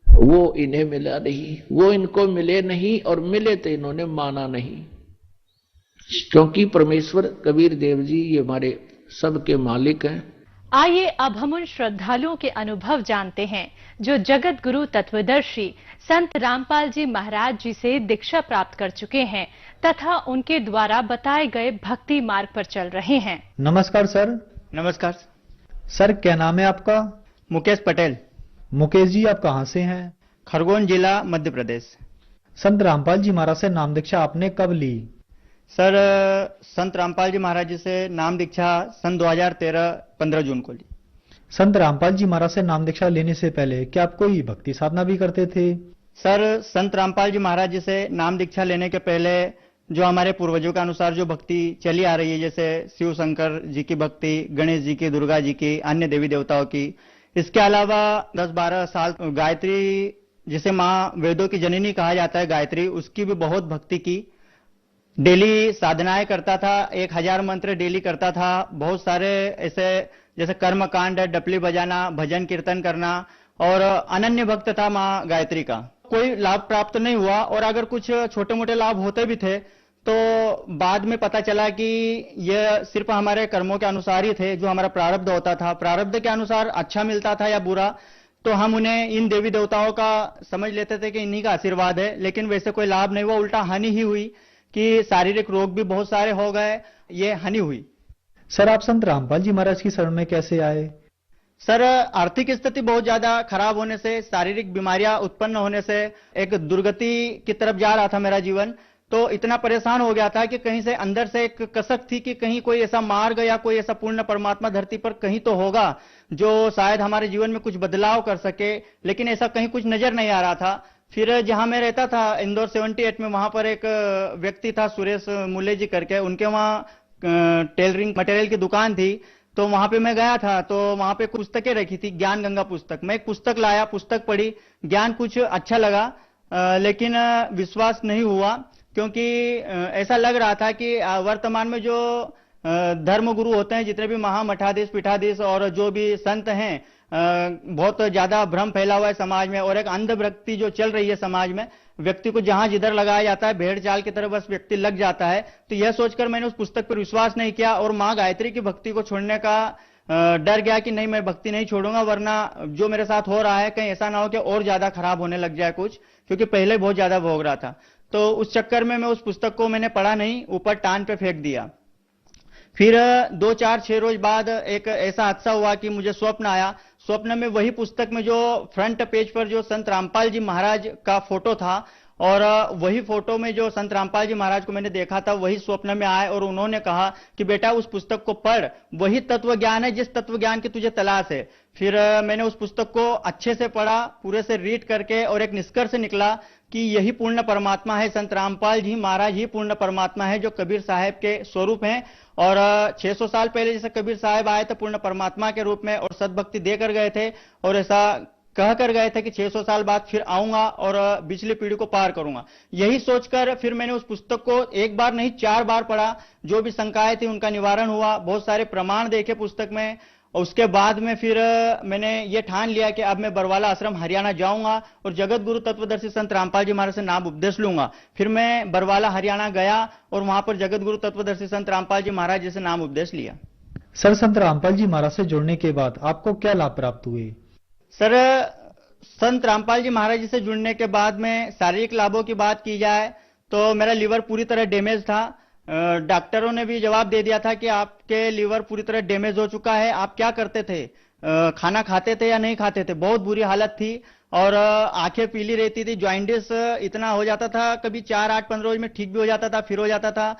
Speaker 2: वो इन्हें मिला नहीं, वो इनको मिले नहीं, और मिले तो इन्होंने माना नहीं। क्योंकि परमेश्वर कबीर देव जी ये हमारे सबके मालिक हैं।
Speaker 3: आइए अब हम उन श्रद्धालुओं के अनुभव जानते हैं जो जगत गुरु तत्वदर्शी संत रामपाल जी महाराज जी से दीक्षा प्राप्त कर चुके हैं तथा उनके द्वारा बताए गए भक्ति मार्ग पर चल रहे हैं।
Speaker 4: नमस्कार सर।
Speaker 5: नमस्कार
Speaker 4: सर, क्या नाम है आपका?
Speaker 5: मुकेश पटेल।
Speaker 4: मुकेश जी, आप कहाँ से हैं?
Speaker 5: खरगोन जिला, मध्य प्रदेश।
Speaker 4: संत रामपाल जी महाराज से नाम दीक्षा आपने कब ली?
Speaker 5: सर, संत रामपाल जी महाराज जी से नाम दीक्षा सन 2013 15 जून को ली।
Speaker 4: संत रामपाल जी महाराज से नाम दीक्षा लेने से पहले क्या आप कोई भक्ति साधना भी करते थे?
Speaker 5: सर, संत रामपाल जी महाराज जी से नाम दीक्षा लेने के पहले जो हमारे पूर्वजों के अनुसार जो भक्ति चली आ रही है, जैसे शिव शंकर जी की भक्ति, गणेश जी की, दुर्गा जी की, अन्य देवी देवताओं की, इसके अलावा 10-12 साल गायत्री, जिसे माँ वेदों की जननी कहा जाता है गायत्री, उसकी भी बहुत भक्ति की। डेली साधनाएं करता था, 1000 मंत्र डेली करता था। बहुत सारे ऐसे जैसे कर्म कांड, डपली बजाना, भजन कीर्तन करना, और अनन्य भक्त था माँ गायत्री का। कोई लाभ प्राप्त नहीं हुआ, और अगर कुछ छोटे मोटे लाभ होते भी थे तो बाद में पता चला कि यह सिर्फ हमारे कर्मों के अनुसार ही थे। जो हमारा प्रारब्ध होता था, प्रारब्ध के अनुसार अच्छा मिलता था या बुरा, तो हम उन्हें इन देवी देवताओं का समझ लेते थे कि इन्हीं का आशीर्वाद है। लेकिन वैसे कोई लाभ नहीं हुआ, उल्टा हानि ही हुई कि शारीरिक रोग भी बहुत सारे हो गए, ये हानि हुई।
Speaker 4: सर, आप संत रामपाल जी महाराज की शरण में कैसे आए?
Speaker 5: सर, आर्थिक स्थिति बहुत ज्यादा खराब होने से, शारीरिक बीमारियां उत्पन्न होने से एक दुर्गति की तरफ जा रहा था मेरा जीवन। तो इतना परेशान हो गया था कि कहीं से अंदर से एक कसक थी कि कहीं कोई ऐसा मार्ग या कोई ऐसा पूर्ण परमात्मा धरती पर कहीं तो होगा जो शायद हमारे जीवन में कुछ बदलाव कर सके, लेकिन ऐसा कहीं कुछ नजर नहीं आ रहा था। फिर जहां मैं रहता था इंदौर 78 में, वहां पर एक व्यक्ति था सुरेश मुल्ले जी करके, उनके वहां टेलरिंग मटेरियल की दुकान थी। तो वहां पे मैं गया था, तो वहां पे पुस्तकें रखी थी, ज्ञान गंगा पुस्तक। मैं एक पुस्तक लाया, पुस्तक पढ़ी, ज्ञान कुछ अच्छा लगा, लेकिन विश्वास नहीं हुआ, क्योंकि ऐसा लग रहा था कि वर्तमान में जो धर्म गुरु होते हैं, जितने भी महामठाधीश, पीठाधीश और जो भी संत हैं, बहुत ज्यादा भ्रम फैला हुआ है समाज में, और एक अंधभक्ति जो चल रही है समाज में। व्यक्ति को जहां जिधर लगाया जाता है, भेड़ चाल की तरह बस व्यक्ति लग जाता है। तो यह सोचकर मैंने उस पुस्तक पर विश्वास नहीं किया, और मां गायत्री की भक्ति को छोड़ने का डर गया कि नहीं, मैं भक्ति नहीं छोड़ूंगा, वरना जो मेरे साथ हो रहा है कहीं ऐसा ना हो कि और ज्यादा खराब होने लग जाए कुछ, क्योंकि पहले बहुत ज्यादा भोग रहा था। तो उस चक्कर में मैं उस पुस्तक को मैंने पढ़ा नहीं, ऊपर टान पे फेंक दिया। फिर 2-4-6 रोज बाद एक ऐसा हादसा हुआ कि मुझे स्वप्न आया। स्वप्न में वही पुस्तक में जो फ्रंट पेज पर जो संत रामपाल जी महाराज का फोटो था और वही फोटो में जो संत रामपाल जी महाराज को मैंने देखा था, वही स्वप्न में आए और उन्होंने कहा कि बेटा उस पुस्तक को पढ़, वही तत्व ज्ञान है जिस तत्व ज्ञान की तुझे तलाश है। फिर मैंने उस पुस्तक को अच्छे से पढ़ा, पूरे से रीड करके, और एक निष्कर्ष निकला कि यही पूर्ण परमात्मा है, संत रामपाल जी महाराज ही पूर्ण परमात्मा है जो कबीर साहब के स्वरूप हैं। और 600 साल पहले जैसे कबीर साहब आए थे पूर्ण परमात्मा के रूप में और सद्भक्ति देकर गए थे, और ऐसा कह कर गए थे कि 600 साल बाद फिर आऊंगा और पिछली पीढ़ी को पार करूंगा। यही सोचकर फिर मैंने उस पुस्तक को एक बार नहीं 4 बार पढ़ा। जो भी शंकाएं थी उनका निवारण हुआ, बहुत सारे प्रमाण देखे पुस्तक में। उसके बाद में फिर मैंने ये ठान लिया कि अब मैं बरवाला आश्रम हरियाणा जाऊंगा और जगत गुरु तत्वदर्शी संत रामपाल जी महाराज से नाम उपदेश लूंगा। फिर मैं बरवाला हरियाणा गया और वहां पर जगत गुरु तत्वदर्शी संत रामपाल जी महाराज जी से नाम उपदेश लिया।
Speaker 4: सर, संत रामपाल जी महाराज से जुड़ने के बाद आपको क्या लाभ प्राप्त हुए?
Speaker 5: सर, संत रामपाल जी महाराज जी से जुड़ने के बाद में शारीरिक लाभों की बात की जाए तो मेरा लीवर पूरी तरह डैमेज था। डॉक्टरों ने भी जवाब दे दिया था कि आपके लीवर पूरी तरह डैमेज हो चुका है। आप क्या करते थे, खाना खाते थे या नहीं खाते थे? बहुत बुरी हालत थी और आंखें पीली रहती थी, जॉइंटिस इतना हो जाता था, कभी 4-8-15 रोज में ठीक भी हो जाता था, फिर हो जाता था।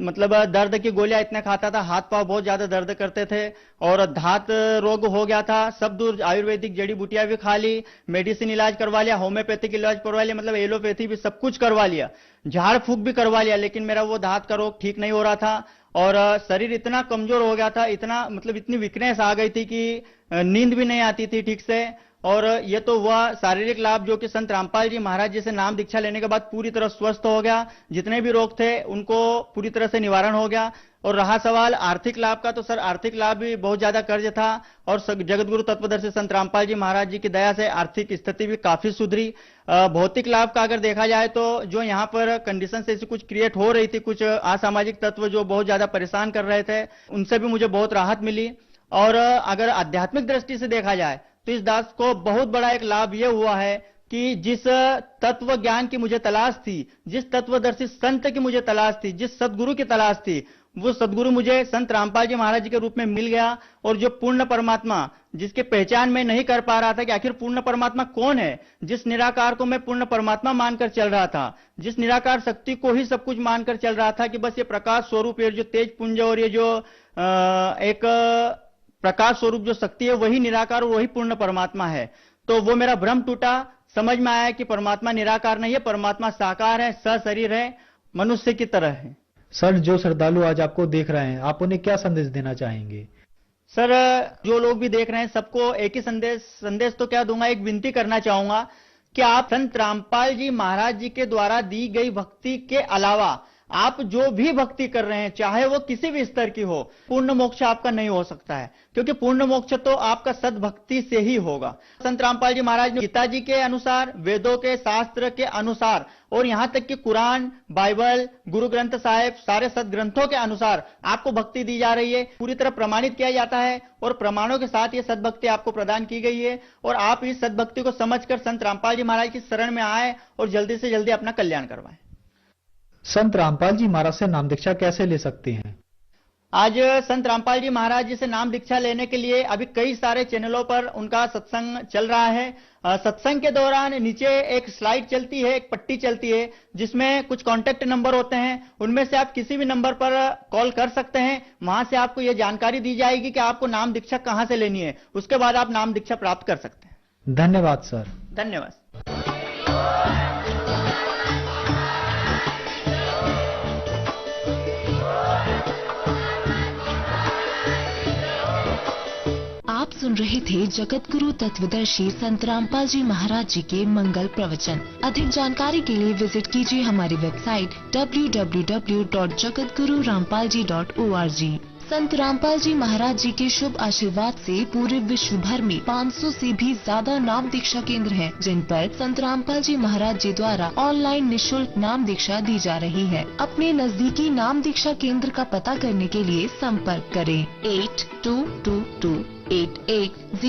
Speaker 5: मतलब दर्द की गोलियां इतने खाता था, हाथ पांव बहुत ज्यादा दर्द करते थे और धात रोग हो गया था। सब दूर आयुर्वेदिक जड़ी बूटियां भी खा ली, मेडिसिन इलाज करवा लिया, होम्योपैथिक इलाज करवा लिया, मतलब एलोपैथी भी सब कुछ करवा लिया, झाड़ फूक भी करवा लिया, लेकिन मेरा वो धात का रोग ठीक नहीं हो रहा था। और शरीर इतना कमजोर हो गया था, इतना मतलब इतनी वीकनेस आ गई थी कि नींद भी नहीं आती थी ठीक से। और ये तो हुआ शारीरिक लाभ जो कि संत रामपाल जी महाराज जी से नाम दीक्षा लेने के बाद पूरी तरह स्वस्थ हो गया। जितने भी रोग थे उनको पूरी तरह से निवारण हो गया। और रहा सवाल आर्थिक लाभ का, तो सर आर्थिक लाभ भी बहुत ज्यादा कर्ज था और जगत गुरु तत्वदर्शी संत रामपाल जी महाराज जी की दया से आर्थिक स्थिति भी काफी सुधरी। भौतिक लाभ का अगर देखा जाए तो जो यहाँ पर कंडीशन ऐसी कुछ क्रिएट हो रही थी, कुछ असामाजिक तत्व जो बहुत ज्यादा परेशान कर रहे थे, उनसे भी मुझे बहुत राहत मिली। और अगर आध्यात्मिक दृष्टि से देखा जाए तो इस दास को बहुत बड़ा एक लाभ यह हुआ है कि जिस तत्व ज्ञान की मुझे तलाश थी, जिस तत्वदर्शी संत की मुझे तलाश थी, जिस सदगुरु की तलाश थी, वो सदगुरु मुझे संत रामपाल जी महाराज जी के रूप में मिल गया। और जो पूर्ण परमात्मा जिसकी पहचान मैं नहीं कर पा रहा था कि आखिर पूर्ण परमात्मा कौन है, जिस निराकार को मैं पूर्ण परमात्मा मानकर चल रहा था, जिस निराकार शक्ति को ही सब कुछ मानकर चल रहा था कि बस ये प्रकाश स्वरूप, ये जो तेज पुंज और ये जो एक प्रकाश स्वरूप जो शक्ति है वही निराकार और वही पूर्ण परमात्मा है, तो वो मेरा भ्रम टूटा। समझ में आया कि परमात्मा निराकार नहीं है, परमात्मा साकार है, सशरीर है, मनुष्य की तरह है।
Speaker 4: सर, जो श्रद्धालु आज आपको देख रहे हैं, आप उन्हें क्या संदेश देना चाहेंगे?
Speaker 5: सर, जो लोग भी देख रहे हैं सबको एक ही संदेश तो क्या दूंगा, एक विनती करना चाहूंगा कि आप संत रामपाल जी महाराज जी के द्वारा दी गई भक्ति के अलावा आप जो भी भक्ति कर रहे हैं, चाहे वो किसी भी स्तर की हो, पूर्ण मोक्ष आपका नहीं हो सकता है, क्योंकि पूर्ण मोक्ष तो आपका सद्भक्ति से ही होगा। संत रामपाल जी महाराज ने गीता जी के अनुसार, वेदों के शास्त्र के अनुसार और यहां तक कि कुरान, बाइबल, गुरु ग्रंथ साहिब, सारे सदग्रंथों के अनुसार आपको भक्ति दी जा रही है, पूरी तरह प्रमाणित किया जाता है और प्रमाणों के साथ ये सद्भक्ति आपको प्रदान की गई है। और आप इस सद्भक्ति को समझकर संत रामपाल जी महाराज की शरण में आए और जल्दी से जल्दी अपना कल्याण करवाएं।
Speaker 4: संत रामपाल जी महाराज से नाम दीक्षा कैसे ले सकते हैं?
Speaker 5: आज संत रामपाल जी महाराज जी से नाम दीक्षा लेने के लिए अभी कई सारे चैनलों पर उनका सत्संग चल रहा है। सत्संग के दौरान नीचे एक स्लाइड चलती है, एक पट्टी चलती है जिसमें कुछ कॉन्टेक्ट नंबर होते हैं, उनमें से आप किसी भी नंबर पर कॉल कर सकते हैं। वहां से आपको यह जानकारी दी जाएगी कि आपको नाम दीक्षा कहां से लेनी है, उसके बाद आप नाम दीक्षा प्राप्त कर सकते हैं।
Speaker 4: धन्यवाद सर।
Speaker 5: धन्यवाद।
Speaker 6: आप सुन रहे थे जगत गुरु तत्वदर्शी संत रामपाल जी महाराज जी के मंगल प्रवचन। अधिक जानकारी के लिए विजिट कीजिए हमारी वेबसाइट www.jagatgururampalji.org। संत रामपाल जी महाराज जी के शुभ आशीर्वाद से पूरे विश्व भर में 500 से भी ज्यादा नाम दीक्षा केंद्र हैं, जिन पर संत रामपाल जी महाराज जी द्वारा ऑनलाइन निःशुल्क नाम दीक्षा दी जा रही है। अपने नजदीकी नाम दीक्षा केंद्र का पता करने के लिए संपर्क करें 8222 880